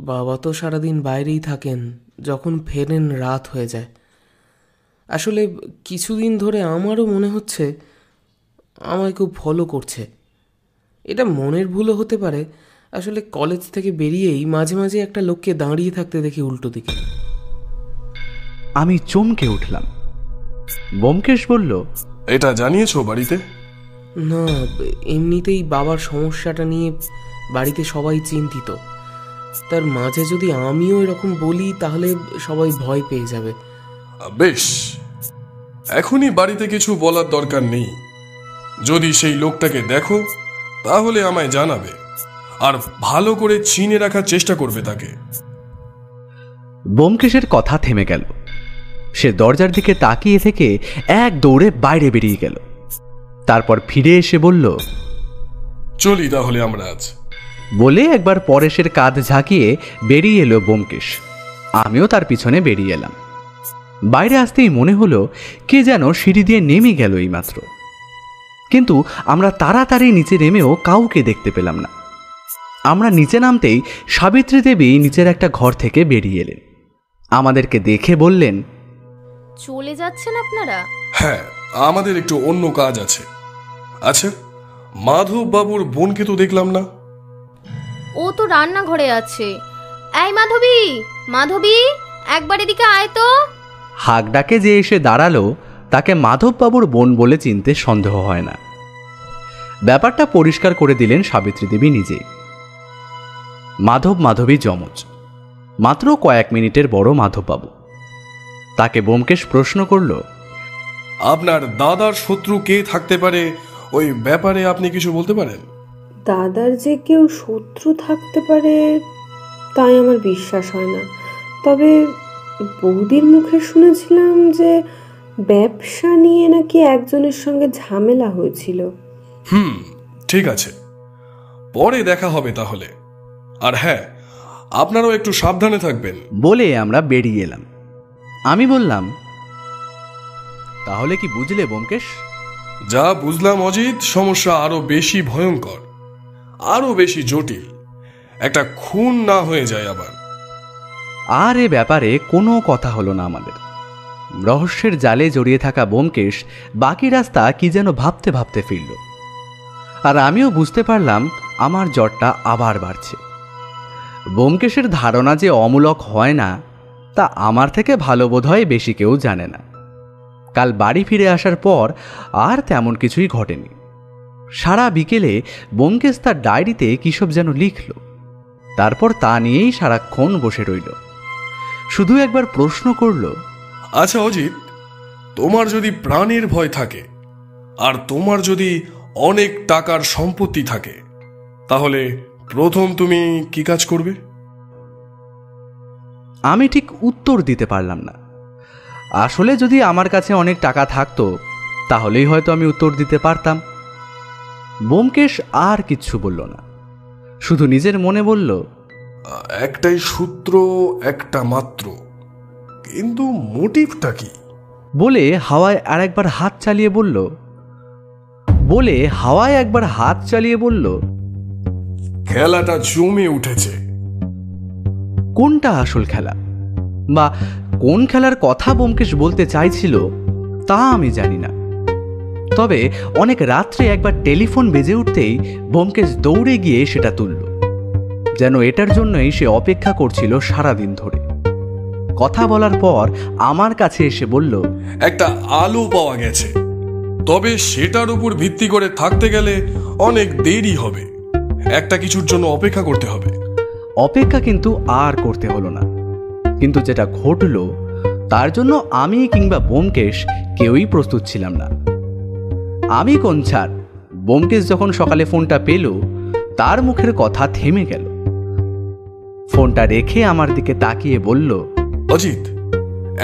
বাবা তো সারাদিন বাইরেই থাকেন, যখন ফেরেন রাত হয়ে যায়। আসলে কিছুদিন ধরে আমারও মনে হচ্ছে আমায় খুব ফলো করছে। এটা মনের ভুলও হতে পারে। আসলে কলেজ থেকে বেরিয়েই মাঝে মাঝে একটা লোককে দাঁড়িয়ে থাকতে দেখি উল্টো দিকে। আমি চমকে উঠলাম। ব্যোমকেশ বলল, এটা জানিয়েছো বাড়িতে? না, এমনিতেই বাবার সমস্যাটা নিয়ে বাড়িতে সবাই চিন্তিত। তার মাঝে যদি আমিও এরকম বলি তাহলে সবাই ভয় পেয়ে যাবে। বেশ, এখনই বাড়িতে কিছু বলার দরকার নেই। যদি সেই লোকটাকে দেখো তাহলে আমায় জানাবে, আর ভালো করে চিনে রাখার চেষ্টা করবে তাকে। ব্যোমকেশের কথা থেমে গেল। সে দরজার দিকে তাকিয়ে থেকে এক দৌড়ে বাইরে বেরিয়ে গেল। তারপর ফিরে এসে বলল, চলি তাহলে আমরা আজ। বলে একবার পরেশের কাঁধ ঝাঁকিয়ে বেরিয়ে এলো ব্যোমকেশ। আমিও তার পিছনে বেরিয়ে এলাম। বাইরে আসতেই মনে হলো কে যেন সিঁড়ি দিয়ে নেমে গেল এইমাত্র। কিন্তু আমরা তাড়াতাড়ি নিচে নেমেও কাউকে দেখতে পেলাম না। আমরা নিচে নামতেই সাবিত্রী দেবী নিচের একটা ঘর থেকে বেরিয়ে এলেন। আমাদেরকে দেখে বললেন, চলে যাচ্ছেন আপনারা? হ্যাঁ, আমাদের একটু অন্য কাজ আছে। আচ্ছা, মাধব বাবুর বোনকে তো দেখলাম না। ও তো রান্নাঘরে আছে। এই মাধবী, মাধবী, একবার এদিকে আয় তো। হাক ডাকে যে এসে দাঁড়ালো তাকে মাধববাবুর বোন বলে চিনতে সন্দেহ হয় না। ব্যাপারটা পরিষ্কার করে দিলেন সাবিত্রী দেবী নিজেই। মাধব মাধবী যমজ, মাত্র কয়েক মিনিটের বড় মাধববাবু। তাকে ব্যোমকেশ প্রশ্ন করল, আপনার দাদার শত্রু কে থাকতে পারে, ওই ব্যাপারে আপনি কিছু বলতে পারেন? দাদার যে কেউ শত্রু থাকতে পারে তাই আমার বিশ্বাস হয় না। তবে বৌদির মুখে শুনেছিলাম যে ব্যবসা নিয়ে নাকি একজনের সঙ্গে ঝামেলা হয়েছিল। ঠিক আছে, পরে দেখা হবে তাহলে। আর হ্যাঁ, আপনারাও একটু সাবধানে থাকবেন। বলে আমরা বেরিয়ে এলাম। আমি বললাম, তাহলে কি বুঝলে ব্যোমকেশ? যা বুঝলাম অজিত, সমস্যা আরো বেশি ভয়ঙ্কর, আরো বেশি জটিল। একটা খুন না হয়ে যায় আবার। আর এ ব্যাপারে কোনো কথা হলো না আমাদের। রহস্যের জালে জড়িয়ে থাকা ব্যোমকেশ বাকি রাস্তা কি যেন ভাবতে ভাবতে ফিরল। আর আমিও বুঝতে পারলাম আমার জ্বরটা আবার বাড়ছে। ব্যোমকেশের ধারণা যে অমূলক হয় না তা আমার থেকে ভালো বোধ হয় বেশি কেউ জানে না। কাল বাড়ি ফিরে আসার পর আর তেমন কিছুই ঘটেনি। সারা বিকেলে ব্যোমকেশ তার ডায়েরিতে কিসব যেন লিখল। তারপর তা নিয়েই সারাক্ষণ বসে রইল। শুধু একবার প্রশ্ন করল, আচ্ছা অজিত, তোমার যদি প্রাণের ভয় থাকে আর তোমার যদি অনেক টাকার সম্পত্তি থাকে, তাহলে প্রথম তুমি কি কাজ করবে? আমি ঠিক উত্তর দিতে পারলাম না। আসলে যদি আমার কাছে অনেক টাকা থাকতো তাহলেই হয়তো আমি উত্তর দিতে পারতাম। ব্যোমকেশ আর কিচ্ছু বলল না, শুধু নিজের মনে বলল, একটাই সূত্র, একটা মাত্র, কিন্তু মোটিভটা কি? বলে হাওয়ায় একবার হাত চালিয়ে বলল, খেলাটা জমে উঠেছে। কোনটা আসল খেলা বা কোন খেলার কথা ব্যোমকেশ বলতে চাইছিল তা আমি জানি না। তবে অনেক রাত্রে একবার টেলিফোন বেজে উঠতেই ব্যোমকেশ দৌড়ে গিয়ে সেটা তুলল, যেন এটার জন্যই সে অপেক্ষা করছিল সারাদিন ধরে। কথা বলার পর আমার কাছে এসে বলল, একটা আলো পাওয়া গেছে, তবে সেটার উপর ভিত্তি করে থাকতে গেলে অনেক দেরি হবে, একটা কিছুর জন্য অপেক্ষা করতে হবে। অপেক্ষা কিন্তু আর করতে হলো না, কিন্তু যেটা ঘটল তার জন্য আমি কিংবা ব্যোমকেশ কেউই প্রস্তুত ছিলাম না। আমি কোন ছাড়, ব্যোমকেশ যখন সকালে ফোনটা পেল তার মুখের কথা থেমে গেল। ফোনটা রেখে আমার দিকে তাকিয়ে বলল, অজিত,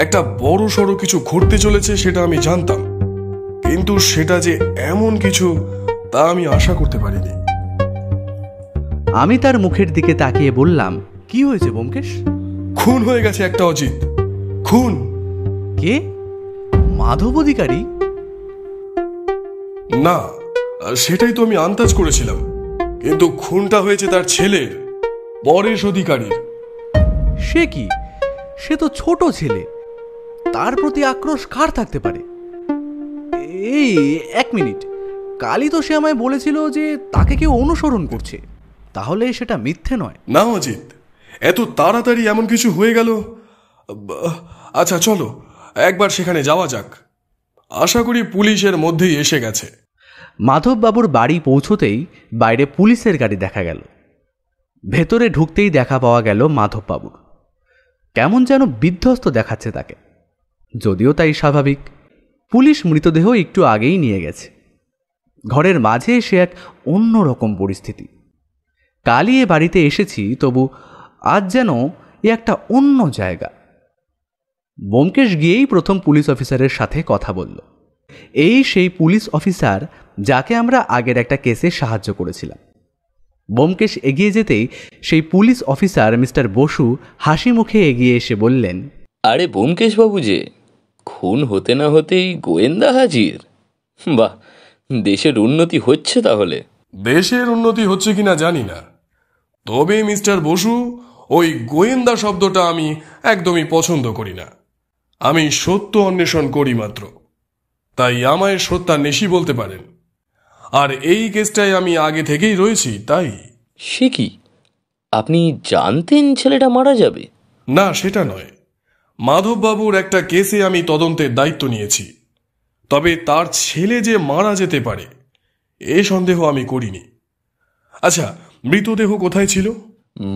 একটা বড় সড়ো কিছু ঘটতে চলেছে সেটা আমি জানতাম, কিন্তু সেটা যে এমন কিছু তা আমি আশা করতে পারিনি। আমি তার মুখের দিকে তাকিয়ে বললাম, কি হয়েছে ব্যোমকেশ? খুন হয়ে গেছে একটা, অজিত, খুন। কে? মাধব অধিকারী? না, সেটাই তো আমি আন্দাজ করেছিলাম, কিন্তু খুনটা হয়েছে তার ছেলের, পরেশ অধিকারীর। সে কি? সে তো ছোট ছেলে, তার প্রতি আক্রোশ কার থাকতে পারে? এই এক মিনিট, কালই তো সে আমায় বলেছিল যে তাকে কেউ অনুসরণ করছে, তাহলে সেটা মিথ্যে নয়। না অজিত, এত তাড়াতাড়ি এমন কিছু হয়ে গেল? আচ্ছা চলো একবার সেখানে যাওয়া যাক, আশা করি পুলিশের মধ্যেই এসে গেছে। মাধববাবুর বাড়ি পৌঁছতেই বাইরে পুলিশের গাড়ি দেখা গেল। ভেতরে ঢুকতেই দেখা পাওয়া গেল মাধববাবুর। কেমন যেন বিধ্বস্ত দেখাচ্ছে তাকে, যদিও তাই স্বাভাবিক, পুলিশ মৃতদেহ একটু আগেই নিয়ে গেছে। ঘরের মাঝে সে এক অন্যরকম পরিস্থিতি। কালই এ বাড়িতে এসেছি, তবু আজ যেন এ একটা অন্য জায়গা। ব্যোমকেশ গিয়েই প্রথম পুলিশ অফিসারের সাথে কথা বলল। এই সেই পুলিশ অফিসার যাকে আমরা আগের একটা কেসে সাহায্য করেছিলাম। ব্যোমকেশ এগিয়ে যেতেই সেই পুলিশ অফিসার মিস্টার বসু হাসি মুখে এগিয়ে এসে বললেন, আরে ব্যোমকেশ বাবু যে, খুন হতে না হতেই গোয়েন্দা হাজির? বাহ, দেশের উন্নতি হচ্ছে তাহলে। দেশের উন্নতি হচ্ছে কিনা জানি না, তবে মিস্টার বসু, ওই গোয়েন্দা শব্দটা আমি একদমই পছন্দ করি না। আমি সত্য অন্বেষণ করি মাত্র, তাই আমায় সত্যান্বেষী বলতে পারেন। আর এই কেসটায় আমি আগে থেকেই রয়েছি, তাই। সে কি, আপনি জানতেন ছেলেটা মারা যাবে? না, সেটা নয়। মাধববাবুর একটা কেসে আমি তদন্তের দায়িত্ব নিয়েছি, তবে তার ছেলে যে মারা যেতে পারে এ সন্দেহ আমি করিনি। আচ্ছা, মৃতদেহ কোথায় ছিল?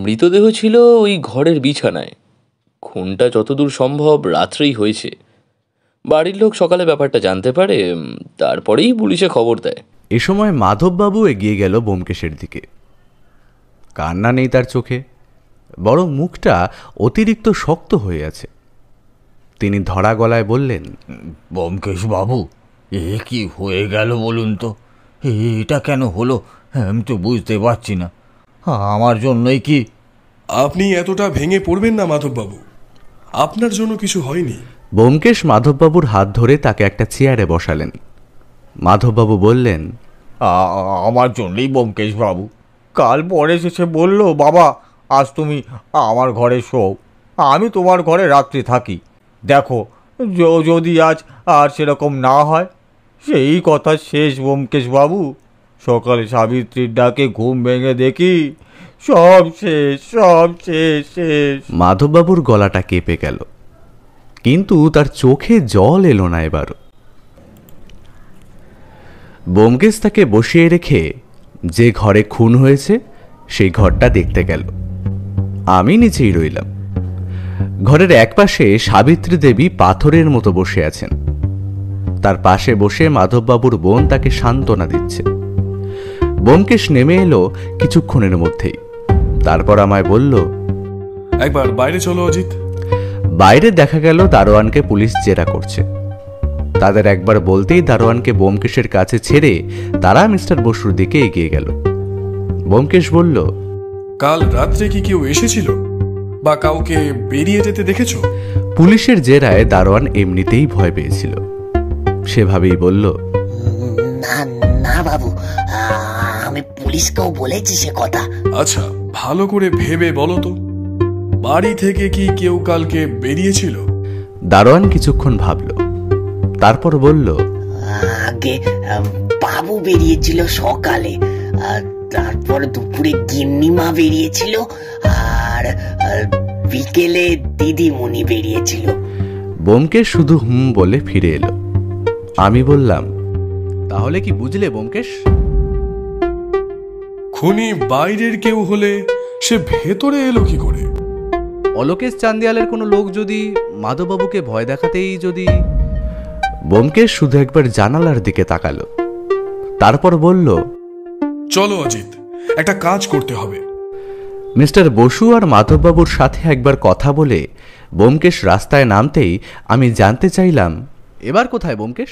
মৃতদেহ ছিল ওই ঘরের বিছানায়। খুনটা যতদূর সম্ভব রাত্রেই হয়েছে। বাড়ির লোক সকালে ব্যাপারটা জানতে পারে, তারপরেই পুলিশে খবর দেয়। এ সময় মাধববাবু এগিয়ে গেল ব্যোমকেশের দিকে। কান্না নেই তার চোখে, বরং মুখটা অতিরিক্ত শক্ত হয়ে আছে। তিনি ধরা গলায় বললেন, ব্যোমকেশ বাবু, এ কি হয়ে গেল বলুন তো? এটা কেন হলো আমি তো বুঝতে পারছি না। আমার জন্যই কি? আপনি এতটা ভেঙে পড়বেন না মাধববাবু, আপনার জন্য কিছু হয়নি। ব্যোমকেশ মাধববাবুর হাত ধরে তাকে একটা চেয়ারে বসালেন। মাধববাবু বললেন, আমার জন্যই ব্যোমকেশ বাবু। কাল পরে এসে বলল, বাবা আজ তুমি আমার ঘরে শোও, আমি তোমার ঘরে রাত্রে থাকি। দেখো যদি আজ আর সেরকম না হয়। সেই কথা শেষ ব্যোমকেশ বাবু। সকালে সাবিত্রীর ডাকে ঘুম ভেঙে দেখি সব শেষ, সব শেষ শেষ। মাধববাবুর গলাটা কেঁপে গেল, কিন্তু তার চোখে জল এলো না এবারও। ব্যোমকেশ তাকে বসিয়ে রেখে যে ঘরে খুন হয়েছে সেই ঘরটা দেখতে গেল। আমি নিচেই রইলাম। ঘরের একপাশে সাবিত্রী দেবী পাথরের মতো বসে আছেন। তার পাশে বসে মাধববাবুর বোন তাকে সান্ত্বনা দিচ্ছে। ব্যোমকেশ নেমে এলো কিছুক্ষণের মধ্যেই। তারপর আমায় বলল, একবার বাইরে চলো অজিত। বাইরে দেখা গেল দারোয়ানকে পুলিশ জেরা করছে। তাদের একবার বলতেই দারোয়ানকে ব্যোমকেশের কাছে ছেড়ে তারা মিস্টার বসুর দিকে এগিয়ে গেল। ব্যোমকেশ বলল, কাল রাত্রে কি কেউ এসেছিল বা কাউকে বেরিয়ে যেতে দেখেছো? পুলিশের জেরায় দারোয়ান এমনিতেই ভয় পেয়েছিল। সেভাবেই বলল, না না বাবু, আমি পুলিশকেও বলেছি সে কথা। আচ্ছা, ভালো করে ভেবে বলো তো, বাড়ি থেকে কি কেউ কালকে বেরিয়েছিল? দারোয়ান কিছুক্ষণ ভাবল, তারপর বলল, আগে বাবু বেরিয়েছিল সকালে, তারপর দুপুরে গিন্নিমা বেরিয়েছিল, আর বিকেলে দিদিমণি বেরিয়েছিল। ব্যোমকেশ শুধু হুম বলে ফিরে এলো। আমি বললাম, তাহলে কি বুঝলে ব্যোমকেশ? খুনি বাইরের কেউ হলে সে ভেতরে এলো কি করে? অলোকেশ চান্দিয়ালের কোনো লোক যদি মাধববাবুকে ভয় দেখাতেই যদি। ব্যোমকেশ শুধু একবার জানালার দিকে তাকালো, তারপর বলল, চলো অজিত, একটা কাজ করতে হবে। মিস্টার বসু আর মাধববাবুর সাথে একবার কথা বলে ব্যোমকেশ রাস্তায় নামতেই আমি জানতে চাইলাম, এবার কোথায় ব্যোমকেশ?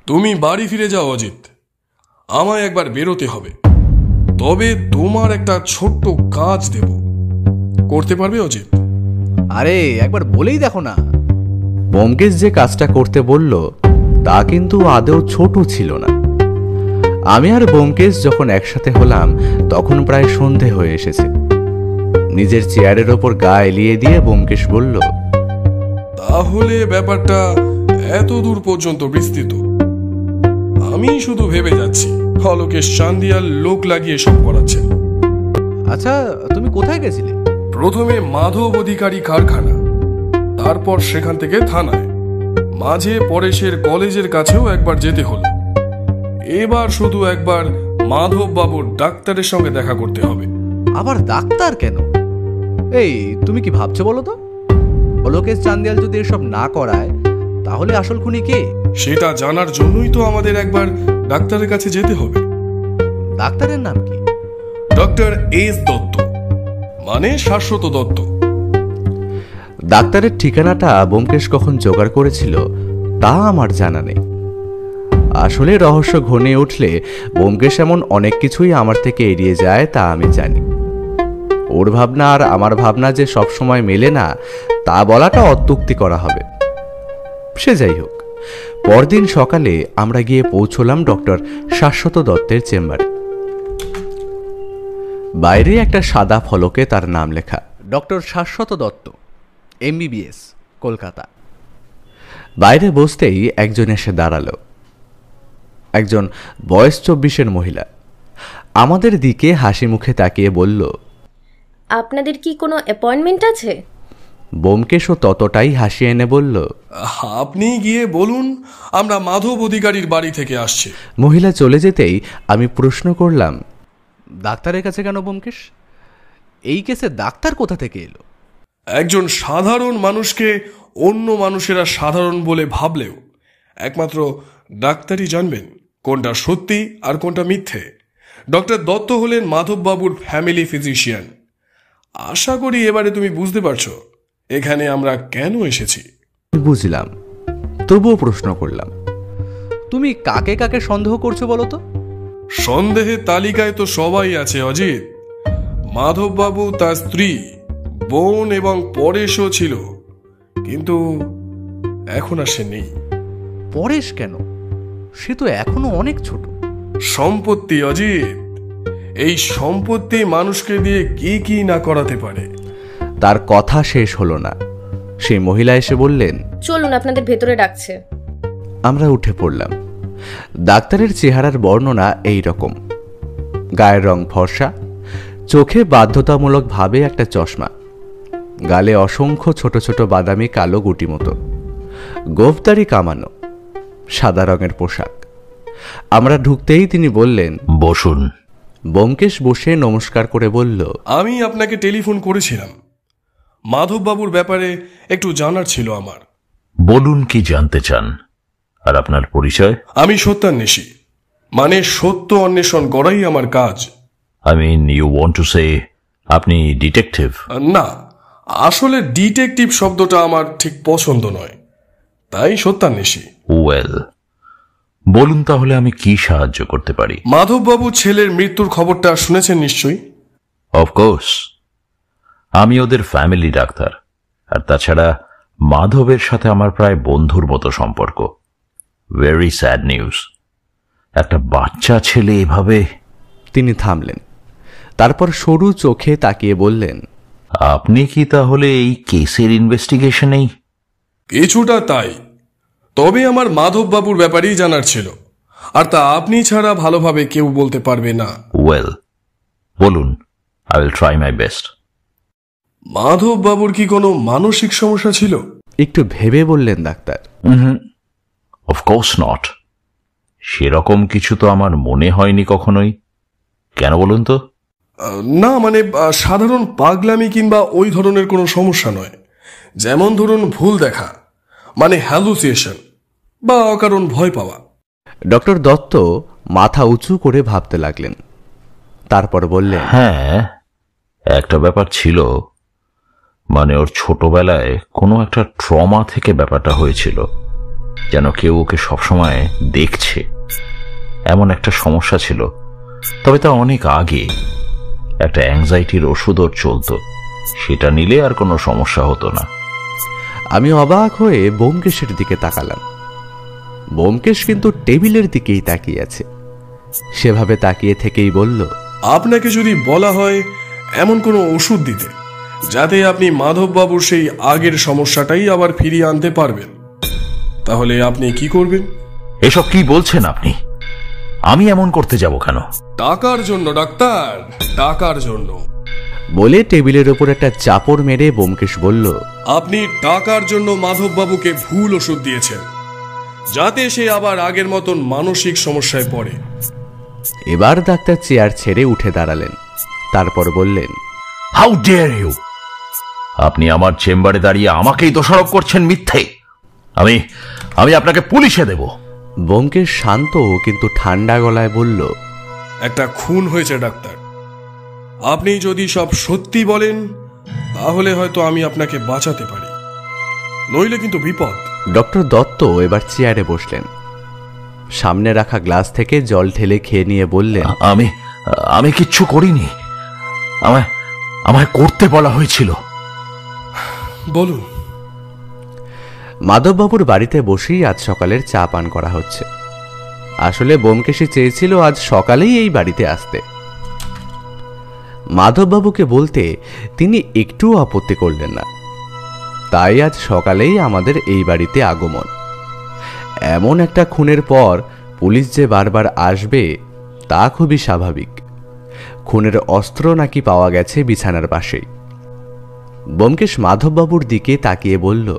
তুমি বাড়ি ফিরে যাও অজিত, আমায় একবার বেরোতে হবে। তবে তোমার একটা ছোট্ট কাজ দেব, করতে পারবে অজিত? আরে একবার বলেই দেখো না। ব্যোমকেশ যে কাজটা করতে বলল তা কিন্তু আদৌ ছোট ছিল না। আমি আর ব্যোমকেশ যখন একসাথে হলাম তখন প্রায় সন্ধে হয়ে এসেছে। নিজের চেয়ারের ওপর গা এলিয়ে দিয়ে ব্যোমকেশ বলল, তাহলে ব্যাপারটা এত দূর পর্যন্ত বিস্তৃত। আমি শুধু ভেবে যাচ্ছি অলোকেশ চান্দিয়াল লোক লাগিয়ে সব করাচ্ছেন। আচ্ছা, তুমি কোথায় গেছিলে? প্রথমে মাধব অধিকারী কারখানা, তারপর সেখান থেকে থানায়, মাঝে পরেশের কলেজের কাছেও একবার যেতে হলো। এবার শুধু একবার মাধব বাবুর ডাক্তারের সঙ্গে দেখা করতে হবে। আবার ডাক্তার কেন? এই তুমি কি ভাবছো বলো তো? অলোকেশ চান্দিয়াল যদি এসব না করায় তাহলে আসল খুনি কে? সেটা জানার জন্যই তো আমাদের একবার ডাক্তারের কাছে যেতে হবে। ডাক্তারের নাম কি? ডক্টর এস দত্ত, মানে শাশ্বত দত্ত। ডাক্তারের ঠিকানাটা ব্যোমকেশ কখন জোগাড় করেছিল তা আমার জানা নেই। আসলে রহস্য ঘনিয়ে উঠলে ব্যোমকেশ এমন অনেক কিছুই আমার থেকে এড়িয়ে যায় তা আমি জানি। ওর ভাবনা আর আমার ভাবনা যে সব সময় মেলে না তা বলাটা অত্যুক্তি করা হবে। সে যাই হোক, পরদিন সকালে আমরা গিয়ে পৌঁছলাম ডক্টর শাশ্বত দত্তের চেম্বারে। বাইরে একটা সাদা ফলকে তার নাম লেখা, ডক্টর শাশ্বত দত্ত, MBBS, কলকাতা। বাইরে বসতেই একজন এসে দাঁড়ালো। একজন বয়স 24-এর মহিলা আমাদের দিকে হাসি মুখে তাকিয়ে বলল, আপনাদের কি কোনো অ্যাপয়েন্টমেন্ট আছে? ব্যোমকেশও ততটাই হাসি এনে বলল, আপনি গিয়ে বলুন আমরা মাধব অধিকারীর বাড়ি থেকে আসছি। মহিলা চলে যেতেই আমি প্রশ্ন করলাম, ডাক্তারের কাছে কেন ব্যোমকেশ? এই কেসে ডাক্তার কোথা থেকে এলো? একজন সাধারণ মানুষকে অন্য মানুষেরা সাধারণ বলে ভাবলেও একমাত্র ডাক্তারই জানবেন কোনটা সত্যি আর কোনটা মিথ্যে। ডক্টর দত্ত হলেন মাধববাবুর ফ্যামিলি ফিজিশিয়ান। আশা করি এবারে তুমি বুঝতে পারছো এখানে আমরা কেন এসেছি। বুঝলাম, তবুও প্রশ্ন করলাম, তুমি কাকে কাকে সন্দেহ করছো বলো তো? সন্দেহের তালিকায় তো সবাই আছে অজিত। মাধববাবু, তার স্ত্রী, বোন এবং পরেশও ছিল, কিন্তু এখন আর সে নেই। পরেশ কেন? সে তো এখনো অনেক ছোট। সম্পত্তি অজিত, এই সম্পত্তি মানুষকে দিয়ে কি কি না করাতে পারে। তার কথা শেষ হলো না, সেই মহিলা এসে বললেন, চলুন, আপনাদের ভেতরে ডাকছে। আমরা উঠে পড়লাম। ডাক্তারের চেহারার বর্ণনা এই রকম, গায়ের রং ফর্সা, চোখে বাধ্যতামূলকভাবে একটা চশমা, গালে অসংখ্য ছোট ছোট বাদামি কালো গুটি মতো, গোফদারি কামানো, সাদা রঙের পোশাক। আমরা ঢুকতেই তিনি বললেন, বসুন। ব্যোমকেশ বসে নমস্কার করে বলল, আমি আপনাকে টেলিফোন করেছিলাম, মাধববাবুর ব্যাপারে একটু জানার ছিল আমার। বলুন, কি জানতে চান? আর আপনার পরিচয়? আমি সত্যান্বেষী, মানে সত্য অন্বেষণ করাই আমার কাজ। I mean, you want to say আপনি ডিটেকটিভ? না, আসলে ডিটেকটিভ শব্দটা আমার ঠিক পছন্দ নয়, তাই সত্যান্বেষী। ওয়েল, বলুন তাহলে আমি কি সাহায্য করতে পারি? মাধববাবু ছেলের মৃত্যুর খবরটা শুনেছেন নিশ্চয়ই? অফকোর্স, আমি ওদের ফ্যামিলি ডাক্তার, আর তাছাড়া মাধবের সাথে আমার প্রায় বন্ধুর মতো সম্পর্ক। Very sad news. একটা বাচ্চা ছেলে এভাবে। তিনি থামলেন, তারপর সরু চোখে তাকিয়ে বললেন, আপনি কি তাহলে এই কেসের ইনভেস্টিগেশনেই? কিছুটা তাই, তবে আমার মাধববাবুর ব্যাপারেই জানার ছিল, আর তা আপনি ছাড়া ভালোভাবে কেউ বলতে পারবে না। ওয়েল, বলুন, I will try my best. মাধববাবুর কি কোনো মানসিক সমস্যা ছিল? একটু ভেবে বললেন ডাক্তার। Of course not. সেরকম কিছু তো আমার মনে হয়নি কখনোই। কেন বলুন তো? না, মানে সাধারণ পাগলামি কিংবা ওই ধরনের কোনো সমস্যা নয়। যেমন ধরুন ভুল দেখা, মানে হ্যালুসিয়েশন, বা অকারণ ভয় পাওয়া। ডক্টর দত্ত মাথা উঁচু করে ভাবতে লাগলেন, তারপর বললেন, হ্যাঁ, একটা ব্যাপার ছিল। মানে ওর ছোটবেলায় কোনো একটা ট্রমা থেকে ব্যাপারটা হয়েছিল, যেন কেউ ওকে সবসময় দেখছে, এমন একটা সমস্যা ছিল। তবে তা অনেক আগে। একটা অ্যাংজাইটির ওষুধ ওর চলত, সেটা নিলে আর কোনো সমস্যা হতো না। আমি অবাক হয়ে ব্যোমকেশের দিকে তাকালাম। ব্যোমকেশ কিন্তু টেবিলের দিকেই তাকিয়ে আছে। সেভাবে তাকিয়ে থেকেই বলল, আপনাকে যদি বলা হয় এমন কোনো ওষুধ দিতে যাতে আপনি মাধববাবুর সেই আগের সমস্যাটাই আবার ফিরিয়ে আনতে পারবেন, তাহলে আপনি কি করবেন? এসব কি বলছেন আপনি? আমি এমন করতে যাব কেন? টাকার জন্য ডাক্তার, টাকার জন্য। বলে টেবিলের ওপর একটা চাপড় মেরে ব্যোমকেশ বলল, আপনি টাকার জন্য মাধববাবুকে ভুল ওষুধ দিয়েছেন, যাতে সে আবার আগের মতন মানসিক সমস্যায় পড়ে। এবার ডাক্তার চেয়ার ছেড়ে উঠে দাঁড়ালেন, তারপর বললেন, হাউ ডেয়ার ইউ! আপনি আমার চেম্বারে দাঁড়িয়ে আমাকেই দোষারোপ করছেন মিথ্যে। আমি আপনাকে পুলিশে দেব। ব্যোমকেশ শান্ত কিন্তু ঠান্ডা গলায় বলল, একটা খুন হয়েছে ডাক্তার। আপনি যদি সব সত্যি বলেন তাহলে হয়তো আমি আপনাকে বাঁচাতে পারি, নইলে কিন্তু বিপদ। ডক্টর দত্ত এবার চেয়ারে বসলেন। সামনে রাখা গ্লাস থেকে জল ঢেলে খেয়ে নিয়ে বললেন, আমি কিচ্ছু করিনি। আমায় করতে বলা হয়েছিল। বলুন। মাধববাবুর বাড়িতে বসেই আজ সকালের চা পান করা হচ্ছে। আসলে ব্যোমকেশই চেয়েছিল আজ সকালেই এই বাড়িতে আসতে। মাধববাবুকে বলতে তিনি একটুও আপত্তি করলেন না, তাই আজ সকালেই আমাদের এই বাড়িতে আগমন। এমন একটা খুনের পর পুলিশ যে বারবার আসবে তা খুবই স্বাভাবিক। খুনের অস্ত্র নাকি পাওয়া গেছে বিছানার পাশেই। ব্যোমকেশ মাধববাবুর দিকে তাকিয়ে বলল,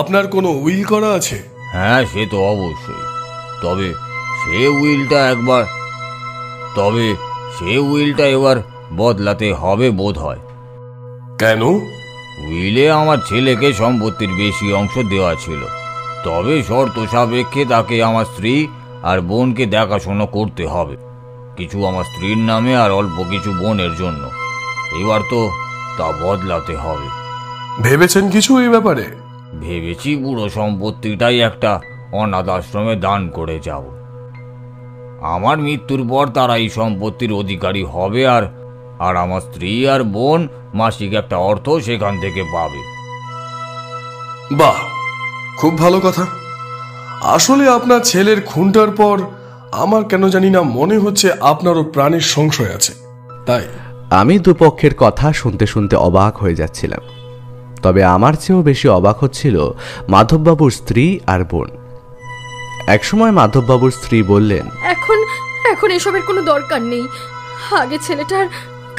আপনার কোনো উইল করা আছে? হ্যাঁ, সে তো অবশ্যই। তবে সে উইলটা এবার বদলাতে হবে বোধ হয়। কেন? উইলে আমার ছেলেকে সম্পত্তির বেশি অংশ দেওয়া ছিল, তবে শর্ত সাপেক্ষে তাকে আমার স্ত্রী আর বোনকে দেখাশোনা করতে হবে। কিছু আমার স্ত্রীর নামে আর অল্প কিছু বোনের জন্য। এবার তো তা বদলাতে হবে। ভেবেছেন কিছু এই ব্যাপারে? ভেবেছি পুরো সম্পত্তিটাই একটা অনাথ আশ্রমে দান করে যাব। আমার মৃত্যুর পর তারা এই সম্পত্তির অধিকারী হবে, আর আমার স্ত্রী আর বোন মাসিক একটা অর্থ সেখান থেকে পাবে। বাহ, খুব ভালো কথা। আসলে আপনার ছেলের খুনটার পর আমার কেন জানি না মনে হচ্ছে আপনারও প্রাণের সংশয় আছে। তাই আমি দুপক্ষের কথা শুনতে শুনতে অবাক হয়ে যাচ্ছিলাম। তবে আমার চেয়েও বেশি অবাক হচ্ছিল মাধববাবুর স্ত্রী আর বোন। একসময় মাধববাবুর স্ত্রী বললেন, এখন এসবের কোনো দরকার নেই, আগে ছেলেটার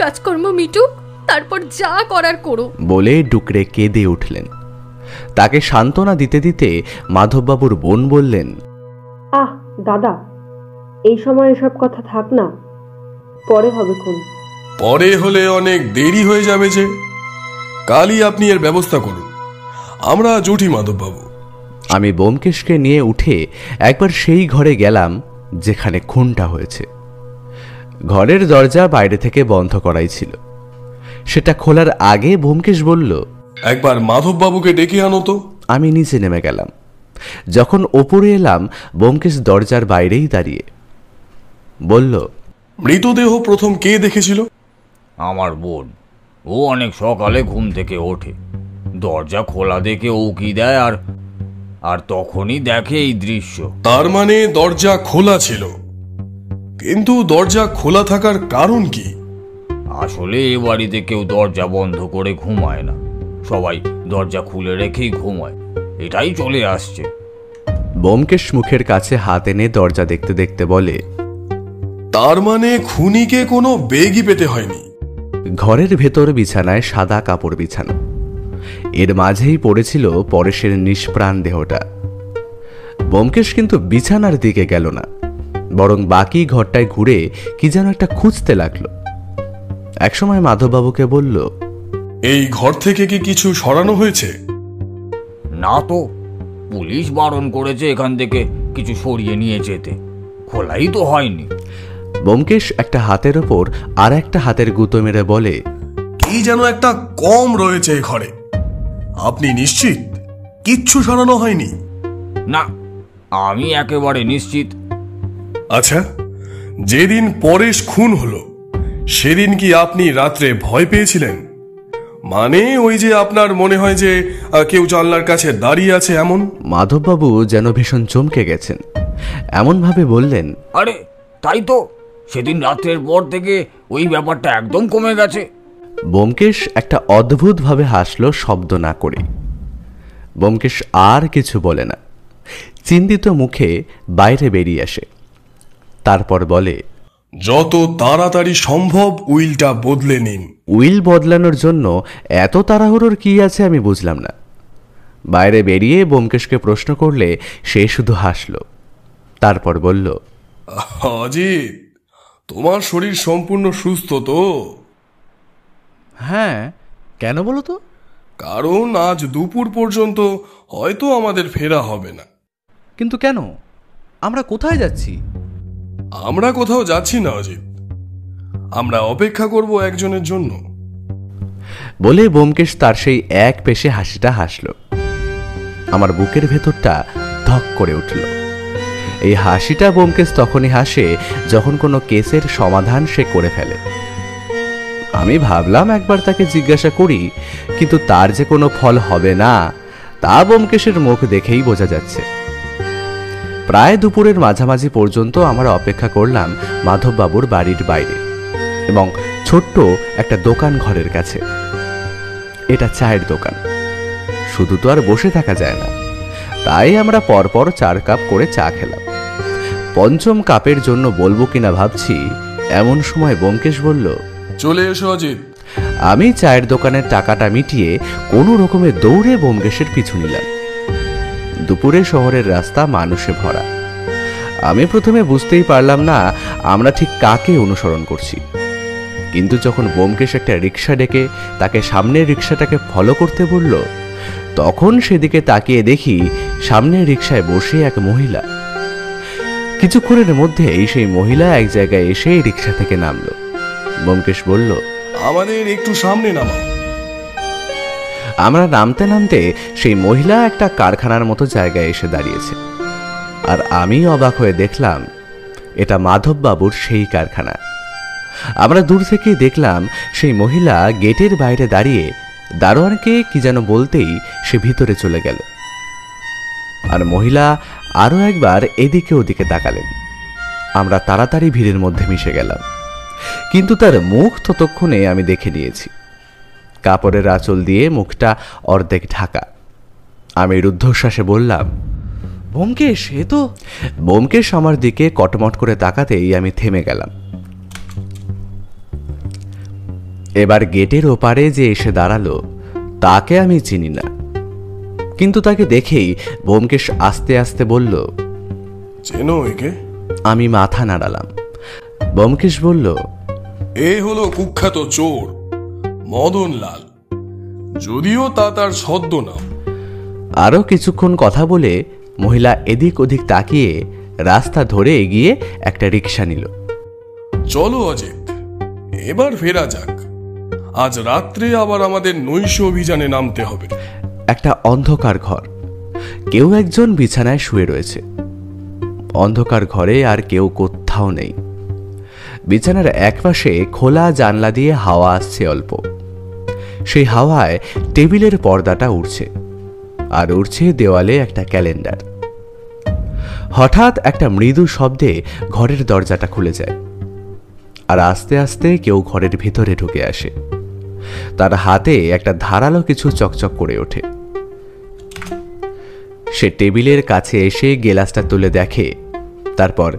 কাজকর্ম মিটুক, তারপর যা করার করো। বলে ডুকরে কেঁদে উঠলেন। তাকে সান্ত্বনা দিতে দিতে মাধববাবুর বোন বললেন, আহ দাদা, এই সময় এসব কথা থাক না, পরে হবে খুন। পরে হলে অনেক দেরি হয়ে যাবে যে। কালই আপনি এর ব্যবস্থা করুন, আমরা জুটি মাধববাবু। আমি ব্যোমকেশকে নিয়ে উঠে একবার সেই ঘরে গেলাম যেখানে খুনটা হয়েছে। ঘরের দরজা বাইরে থেকে বন্ধ করাই ছিল। সেটা খোলার আগে ব্যোমকেশ বলল, একবার মাধববাবুকে ডেকে আনো তো। আমি নিচে নেমে গেলাম। যখন ওপরে এলাম, ব্যোমকেশ দরজার বাইরেই দাঁড়িয়ে বলল, মৃতদেহ প্রথম কে দেখেছিল? আমার বোন। ও অনেক সকালে ঘুম থেকে ওঠে, দরজা খোলা দেখে উকি দেয় আর তখনই দেখে এই দৃশ্য। তার মানে দরজা খোলা ছিল, কিন্তু দরজা খোলা থাকার কারণ কি? আসলে এ বাড়িতে কেউ দরজা বন্ধ করে ঘুমায় না, সবাই দরজা খুলে রেখেই ঘুমায়, এটাই চলে আসছে। ব্যোমকেশ মুখের কাছে হাত এনে দরজা দেখতে দেখতে বলে, তার মানে খুনিকে কোনো বেগই পেতে হয়নি। ঘরের ভেতর বিছানায় সাদা কাপড় বিছানো, এর মাঝেই পড়েছিল পরেশের নিষ্প্রাণ দেহটা। ব্যোমকেশ কিন্তু বিছানার দিকে গেল না, বরং বাকি ঘরটায় ঘুরে কি যেন একটা খুঁজতে লাগলো। একসময় মাধববাবুকে বলল, এই ঘর থেকে কি কিছু সরানো হয়েছে? না তো, পুলিশ বারণ করেছে এখান থেকে কিছু সরিয়ে নিয়ে যেতে, খোলাই তো হয়নি। ব্যোমকেশ একটা হাতের ওপর আর একটা হাতের গুঁতো মেরে বলে, কি যেন একটা কম রয়েছে এই ঘরে। আপনি নিশ্চিত কিচ্ছু সরানো হয়নি? না, আমি একেবারে নিশ্চিত। আচ্ছা, যেদিন পরেশ খুন হলো সেদিন কি আপনি রাত্রে ভয় পেয়েছিলেন? মানে ওই যে আপনার মনে হয় যে কেউ জানলার কাছে দাঁড়িয়ে আছে এমন? মাধববাবু যেন ভীষণ চমকে গেছেন, এমন ভাবে বললেন, আরে তাই তো, সেদিন রাত্রের পর থেকে ওই ব্যাপারটা একদম কমে গেছে। ব্যোমকেশ একটা অদ্ভুত ভাবে হাসলো শব্দ না করে। ব্যোমকেশ আর কিছু বলে না, চিন্তিত মুখে বাইরে বেরিয়ে আসে। তারপর বলে, যত তাড়াতাড়ি সম্ভব উইলটা বদলে নিন। উইল বদলানোর জন্য এত তাড়াহুড়োর কি আছে আমি বুঝলাম না। বাইরে বেরিয়ে ব্যোমকেশকে প্রশ্ন করলে সে শুধু হাসল। তারপর বলল, অজিত, তোমার শরীর সম্পূর্ণ সুস্থ তো? হ্যাঁ, কেন বলো তো? কারণ আজ দুপুর পর্যন্ত হয়তো আমাদের ফেরা হবে না। কিন্তু কেন? আমরা কোথায় যাচ্ছি? আমরা কোথাও যাচ্ছি না অজিত, আমরা অপেক্ষা করব একজনের জন্য। বলে ব্যোমকেশ তার সেই এক পেশে হাসিটা হাসল। আমার বুকের ভেতরটা ধক করে উঠল। এই হাসিটা ব্যোমকেশ তখনই হাসে যখন কোনো কেসের সমাধান সে করে ফেলে। আমি ভাবলাম একবার তাকে জিজ্ঞাসা করি, কিন্তু তার যে কোনো ফল হবে না তা ব্যোমকেশের মুখ দেখেই বোঝা যাচ্ছে। প্রায় দুপুরের মাঝামাঝি পর্যন্ত আমরা অপেক্ষা করলাম মাধববাবুর বাড়ির বাইরে এবং ছোট্ট একটা দোকান ঘরের কাছে। এটা চায়ের দোকান, শুধু তো আর বসে থাকা যায় না, তাই আমরা পরপর 4 কাপ করে চা খেলাম। পঞ্চম কাপের জন্য বলবো কিনা ভাবছি, এমন সময় ব্যোমকেশ বলল, চলে এসো অজিত। আমি চায়ের দোকানের টাকাটা মিটিয়ে কোনো রকমে দৌড়ে ব্যোমকেশের পিছু নিলাম। দুপুরে শহরের রাস্তা মানুষে ভরা। আমি প্রথমে বুঝতেই পারলাম না আমরা ঠিক কাকে অনুসরণ করছি, কিন্তু যখন ব্যোমকেশ একটা রিক্সা ডেকে তাকে সামনের রিক্সাটাকে ফলো করতে বলল, তখন সেদিকে তাকিয়ে দেখি সামনের রিক্সায় বসে এক মহিলা। কিছুক্ষণের মধ্যেই সেই মহিলা এক জায়গায় এসে রিক্সা থেকে নামলো। ব্যোমকেশ বলল, আমাদের একটু সামনে নামাও। আমরা নামতে নামতে সেই মহিলা একটা কারখানার মতো জায়গায় এসে দাঁড়িয়েছে, আর আমি অবাক হয়ে দেখলাম এটা মাধববাবুর সেই কারখানা। আমরা দূর থেকে দেখলাম সেই মহিলা গেটের বাইরে দাঁড়িয়ে দারোয়ানকে কি যেন বলতেই সে ভিতরে চলে গেল। আর মহিলা আরো একবার এদিকে ওদিকে তাকালেন। আমরা তাড়াতাড়ি ভিড়ের মধ্যে মিশে গেলাম, কিন্তু তার মুখ ততক্ষণে আমি দেখে নিয়েছি। কাপড়ের আঁচল দিয়ে মুখটা অর্ধেক ঢাকা। আমি রুদ্ধশ্বাসে বললাম, ব্যোমকেশ, এ তো। ব্যোমকেশ আমার দিকে কটমট করে তাকাতেই আমি থেমে গেলাম। এবার গেটের ওপারে যে এসে দাঁড়ালো তাকে আমি চিনি না, কিন্তু তাকে দেখেই ব্যোমকেশ আস্তে আস্তে বলল, চেনো একে? আমি মাথা নাড়ালাম। ব্যোমকেশ বলল, এ হলো কুখ্যাত চোর মদনলাল, যদিও তা তার ছদ্মনাম। আরো কিছুক্ষণ কথা বলে মহিলা এদিক ওদিক তাকিয়ে রাস্তা ধরে এগিয়ে একটা রিক্সা নিল। চলো অজিত, এবার ফেরা যাক। আজ রাত্রে আবার আমাদের নৈশ অভিযানে নামতে হবে। একটা অন্ধকার ঘর, কেউ একজন বিছানায় শুয়ে রয়েছে। অন্ধকার ঘরে আর কেউ কোথাও নেই। বিছানার একপাশে খোলা জানলা দিয়ে হাওয়া আসছে অল্প। সেই হাওয়ায় টেবিলের পর্দাটা উড়ছে, আর উড়ছে দেওয়ালে একটা ক্যালেন্ডার। হঠাৎ একটা মৃদু শব্দে ঘরের দরজাটা খুলে যায়, আর আস্তে আস্তে কেউ ঘরের ভিতরে ঢুকে আসে। তার হাতে একটা ধারালো কিছু চকচক করে ওঠে। সে টেবিলের কাছে এসে গেলাসটা তুলে দেখে, তারপর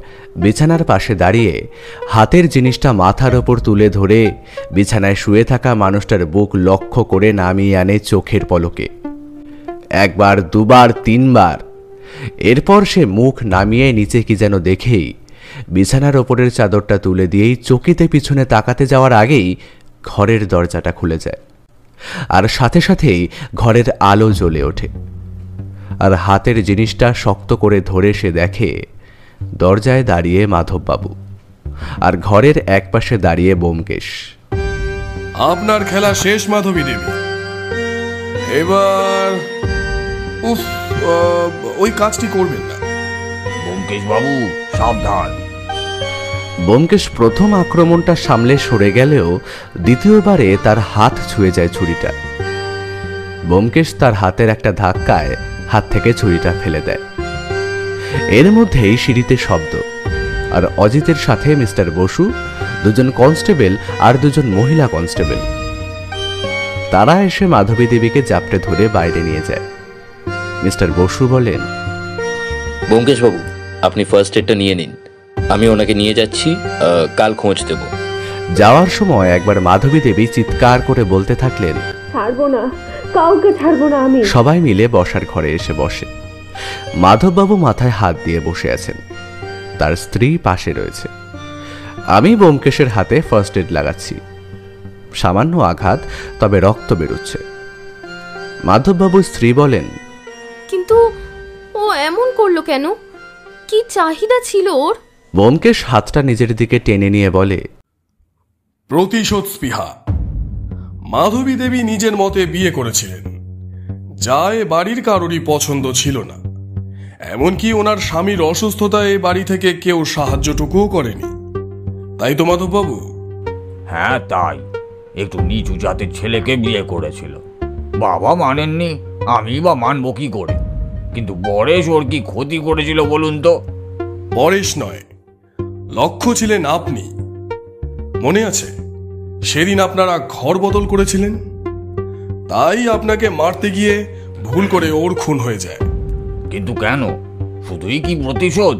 বিছানার পাশে দাঁড়িয়ে হাতের জিনিসটা মাথার ওপর তুলে ধরে বিছানায় শুয়ে থাকা মানুষটার বুক লক্ষ্য করে নামিয়ে আনে চোখের পলকে। একবার, দুবার, তিনবার। এরপর সে মুখ নামিয়ে নিচে কি যেন দেখেই বিছানার ওপরের চাদরটা তুলে দিয়েই চকিতে পিছনে তাকাতে যাওয়ার আগেই ঘরের দরজাটা খুলে যায়, আর সাথে সাথেই ঘরের আলো জ্বলে ওঠে। আর হাতের জিনিসটা শক্ত করে ধরে সে দেখে দরজায় দাঁড়িয়ে মাধববাবু, আর ঘরের একপাশে দাঁড়িয়ে ব্যোমকেশ। আপনার খেলা শেষ মাধবী দেবী। এবার ওই কাজটি করবেন না। ব্যোমকেশ বাবু সাবধান। ব্যোমকেশ প্রথম আক্রমণটা সামলে সরে গেলেও দ্বিতীয়বারে তার হাত ছুঁয়ে যায় ছুরিটা। ব্যোমকেশ তার হাতের একটা ধাক্কায় হাত থেকে ছুরিটা ফেলে দেয়। এর মধ্যেই সিঁড়িতে শব্দ, আর অজিতের সাথে মিস্টার বসু, দুজন কনস্টেবল আর দুজন মহিলা কনস্টেবল। তারা এসে মাধবী দেবীকে জাপটে ধরে বাইরে নিয়ে যায়। মিস্টার বসু বলেন, ব্যোমকেশ বাবু, আপনি ফার্স্ট এডটা নিয়ে নিন, আমি ওনাকে নিয়ে যাচ্ছি, কাল খোঁজ দেব। যাওয়ার সময় একবার মাধবী দেবী চিৎকার করে বলতে থাকলেন, ছাড়বো না, কাউকে ছাড়বো না আমি। সবাই মিলে বসার ঘরে এসে বসে। মাধববাবু মাথায় হাত দিয়ে বসে আছেন, তার স্ত্রী পাশে রয়েছে। আমি ব্যোমকেশের হাতে ফার্স্ট এড লাগাচ্ছি। সামান্য আঘাত, তবে রক্ত বেরোচ্ছে। মাধববাবুর স্ত্রী বলেন, কিন্তু ও এমন করলো কেন? কি চাহিদা ছিল ওর? ব্যোমকেশ হাতটা নিজের দিকে টেনে নিয়ে বলে, প্রতিশোধ স্পৃহা। মাধবী দেবী নিজের মতে বিয়ে করেছিলেন, যা এ বাড়ির কারোরই পছন্দ ছিল না। এমনকি ওনার স্বামীর অসুস্থতায় এ বাড়ি থেকে কেউ সাহায্যটুকুও করেনি। তাই তো মাধববাবু? হ্যাঁ তাই, একটু নিচু জাতের ছেলেকে বিয়ে করেছিল। বাবা মানেননি, আমি বা মানবো কি করে? কিন্তু পরেশ ওর কি ক্ষতি করেছিল বলুন তো? পরেশ নয়, লক্ষ্য ছিলেন আপনি। মনে আছে সেদিন আপনারা ঘর বদল করেছিলেন? তাই আপনাকে মারতে গিয়ে ভুল করে ওর খুন হয়ে যায়। কিন্তু কেন? শুধুই কি প্রতিশোধ?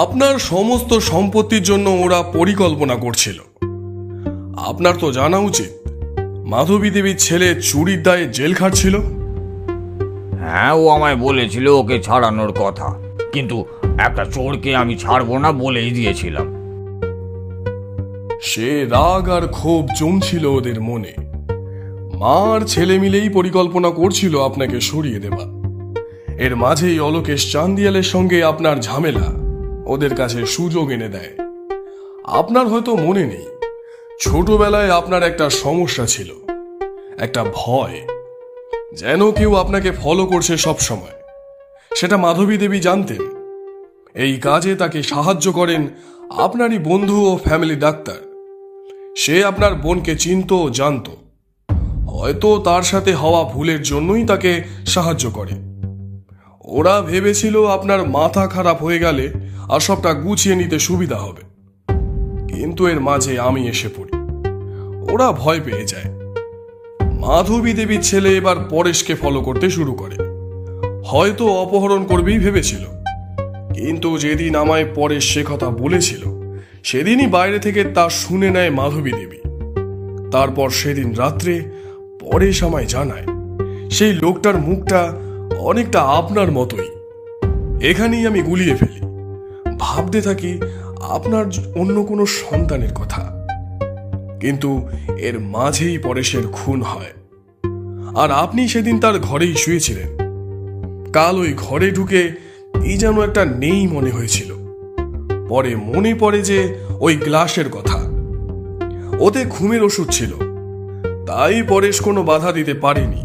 আপনার সমস্ত সম্পত্তির জন্য ওরা পরিকল্পনা করছিল। আপনার তো জানা উচিত মাধবী দেবীর ছেলে চুরির দায়ে জেল খাটছিল। হ্যাঁ, ও আমায় বলেছিল ওকে ছাড়ানোর কথা, কিন্তু একটা চোরকে আমি ছাড়বো না বলেই দিয়েছিলাম। সে রাগ আর ক্ষোভ জমছিল ওদের মনে। মার ছেলে মিলেই পরিকল্পনা করছিল আপনাকে সরিয়ে দেবা। এর মাঝেই অলোকেশ চান্দিয়ালের সঙ্গে আপনার ঝামেলা ওদের কাছে সুযোগ এনে দেয়। আপনার হয়তো মনে নেই, ছোটবেলায় আপনার একটা সমস্যা ছিল, একটা ভয়, যেন কেউ আপনাকে ফলো করছে সব সময়। সেটা মাধবী দেবী জানতেন। এই কাজে তাকে সাহায্য করেন আপনারই বন্ধু ও ফ্যামিলি ডাক্তার। সে আপনার বোনকে চিনত ও জানত। হয়তো তার সাথে হওয়া ভুলের জন্যই তাকে সাহায্য করে। ওরা ভেবেছিল আপনার মাথা খারাপ হয়ে গেলে আর সবটা গুছিয়ে নিতে সুবিধা হবে। কিন্তু এর মাঝে আমি এসে পড়ি। ওরা ভয় পেয়ে যায়। মাধবী দেবীর ছেলে এবার পরেশকে ফলো করতে শুরু করে। হয়তো অপহরণ করবেই ভেবেছিল, কিন্তু যেদিন আমায় পরেশ সে কথা বলেছিল সেদিনই বাইরে থেকে তা শুনে নেয় মাধবী দেবী। তারপর সেদিন রাত্রে পরেশ আমায় জানায় সেই লোকটার মুখটা অনেকটা আপনার মতোই। এখানেই আমি গুলিয়ে ফেলি। ভাবতে থাকি আপনার অন্য কোনো সন্তানের কথা। কিন্তু এর মাঝেই পরেশের খুন হয়। আর আপনি সেদিন তার ঘরেই শুয়েছিলেন। কাল ওই ঘরে ঢুকে এই যেন একটা নেই মনে হয়েছিল। পরে মনে পড়ে যে ওই গ্লাসের কথা, ওতে ঘুমের ওষুধ ছিল, তাই পরেশ কোনো বাধা দিতে পারেনি।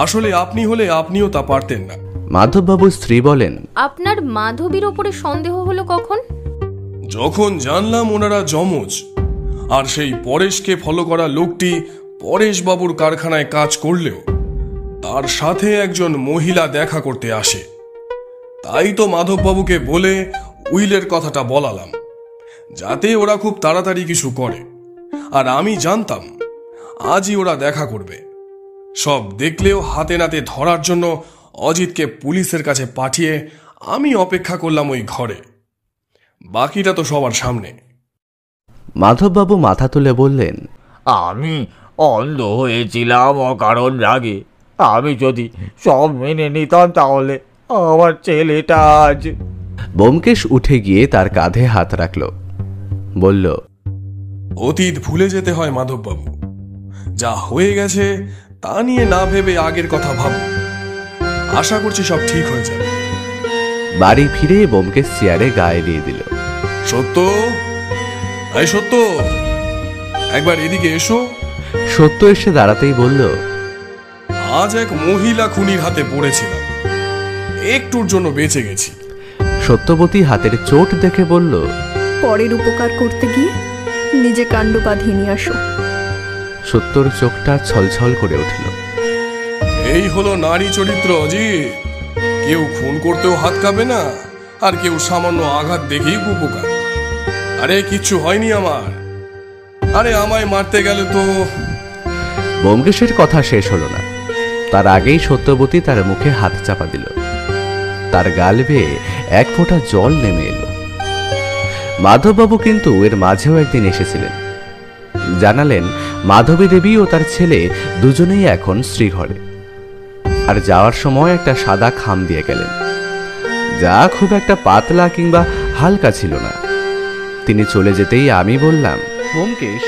আসলে আপনি হলে আপনিও তা পারতেন না। মাধববাবুর স্ত্রী বলেন, আপনার মাধবীর ওপরে সন্দেহ হলো কখন? যখন জানলাম ওনারা যমজ, আর সেই পরেশকে ফলো করা লোকটি পরেশবাবুর কারখানায় কাজ করলেও তার সাথে একজন মহিলা দেখা করতে আসে, তাই তো মাধববাবুকে বলে উইলের কথাটা বলালাম, যাতে ওরা খুব তাড়াতাড়ি কিছু করে। আর আমি জানতাম আজই ওরা দেখা করবে। সব দেখলেও হাতে নাতে ধরার জন্য অজিতকে পুলিশের কাছে পাঠিয়ে আমি অপেক্ষা করলাম ওই ঘরে। বাকিটা তো সবার সামনে। মাধববাবু মাথা তুলে বললেন, আমি অন্ধ হয়েছিলাম অকারণ রাগে। আমি যদি সব মেনে নিতাম তাহলে আমার ছেলেটা আজ। ব্যোমকেশ উঠে গিয়ে তার কাঁধে হাত রাখল, বলল, অতীত ভুলে যেতে হয় মাধববাবু। যা হয়ে গেছে তা নিয়ে না ভেবে আগের কথা ভাবো। আশা করছি সব ঠিক হয়ে যাবে। বাড়ি ফিরে ব্যোমকেশ চেয়ারে গায়ে দিয়ে দিল। সত্য, এই সত্য, একবার এদিকে এসো। সত্য এসে দাঁড়াতেই বলল, আজ এক মহিলা খুনির হাতে পড়েছিলাম, একটুর জন্য বেঁচে গেছি। সত্যবতী হাতের চোট দেখে বলল, পরের উপকার করতে গিয়ে নিজে কাণ্ড বাঁধিয়ে নিয়ে আসো। সত্যর চোখটা ছলছল করে উঠল। এই হলো নারী চরিত্র অজিত। কেউ খুন করতেও হাত কাঁপে না, আর কেউ সামান্য আঘাত দেখেই উপকার। আরে কিচ্ছু হয়নি আমার। আরে আমায় মারতে গেলে তো। ব্যোমকেশের কথা শেষ হলো না, তার আগেই সত্যবতী তার মুখে হাত চাপা দিল। তার গাল বেয়ে এক ফোঁটা জল নেমে এলো। মাধববাবু কিন্তু এর মাঝেও একদিন এসেছিলেন। জানালেন মাধবী দেবী ও তার ছেলে দুজনেই এখন শ্রীঘরে, আর যাওয়ার সময় একটা সাদা খাম দিয়ে গেলেন, যা খুব একটা পাতলা কিংবা হালকা ছিল না। তিনি চলে যেতেই আমি বললাম, ব্যোমকেশ,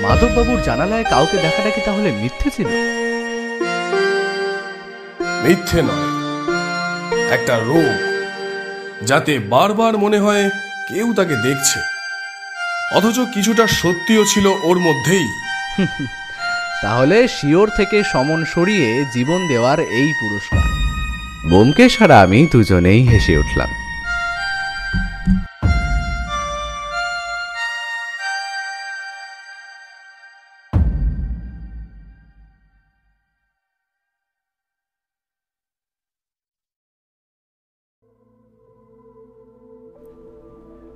মাধববাবুর জানালায় কাউকে দেখাটা কি তাহলে মিথ্যে ছিল? মিথ্যে নয়, একটা রোগ, যাতে বারবার মনে হয় কেউ তাকে দেখছে, অথচ কিছুটা সত্যিও ছিল ওর মধ্যেই। তাহলে শিওর থেকে সমন সরিয়ে জীবন দেওয়ার এই পুরস্কার। ব্যোমকেশ আর আমি দুজনেই হেসে উঠলাম।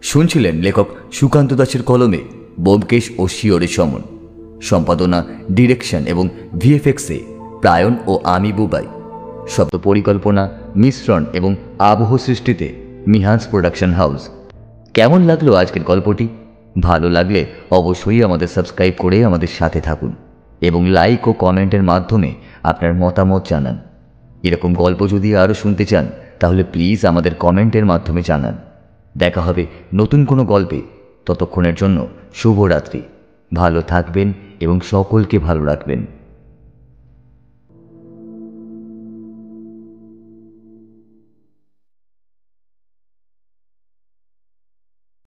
শুনছিলেন লেখক সুকান্ত দাসের কলমে ব্যোমকেশ ও শিওরের সমন। সম্পাদনা, ডিরেকশন এবং ভিএফএক্সে প্রায়ণ ও আমি বুবাই। শব্দ পরিকল্পনা, মিশ্রণ এবং আবহ সৃষ্টিতে মিহান্স প্রোডাকশন হাউস। কেমন লাগলো আজকের গল্পটি? ভালো লাগলে অবশ্যই আমাদের সাবস্ক্রাইব করে আমাদের সাথে থাকুন এবং লাইক ও কমেন্টের মাধ্যমে আপনার মতামত জানান। এরকম গল্প যদি আরও শুনতে চান তাহলে প্লিজ আমাদের কমেন্টের মাধ্যমে জানান। দেখা হবে নতুন কোনো গল্পে। ততক্ষণের জন্য শুভরাত্রি। ভালো থাকবেন এবং সকলকে ভালো রাখবেন।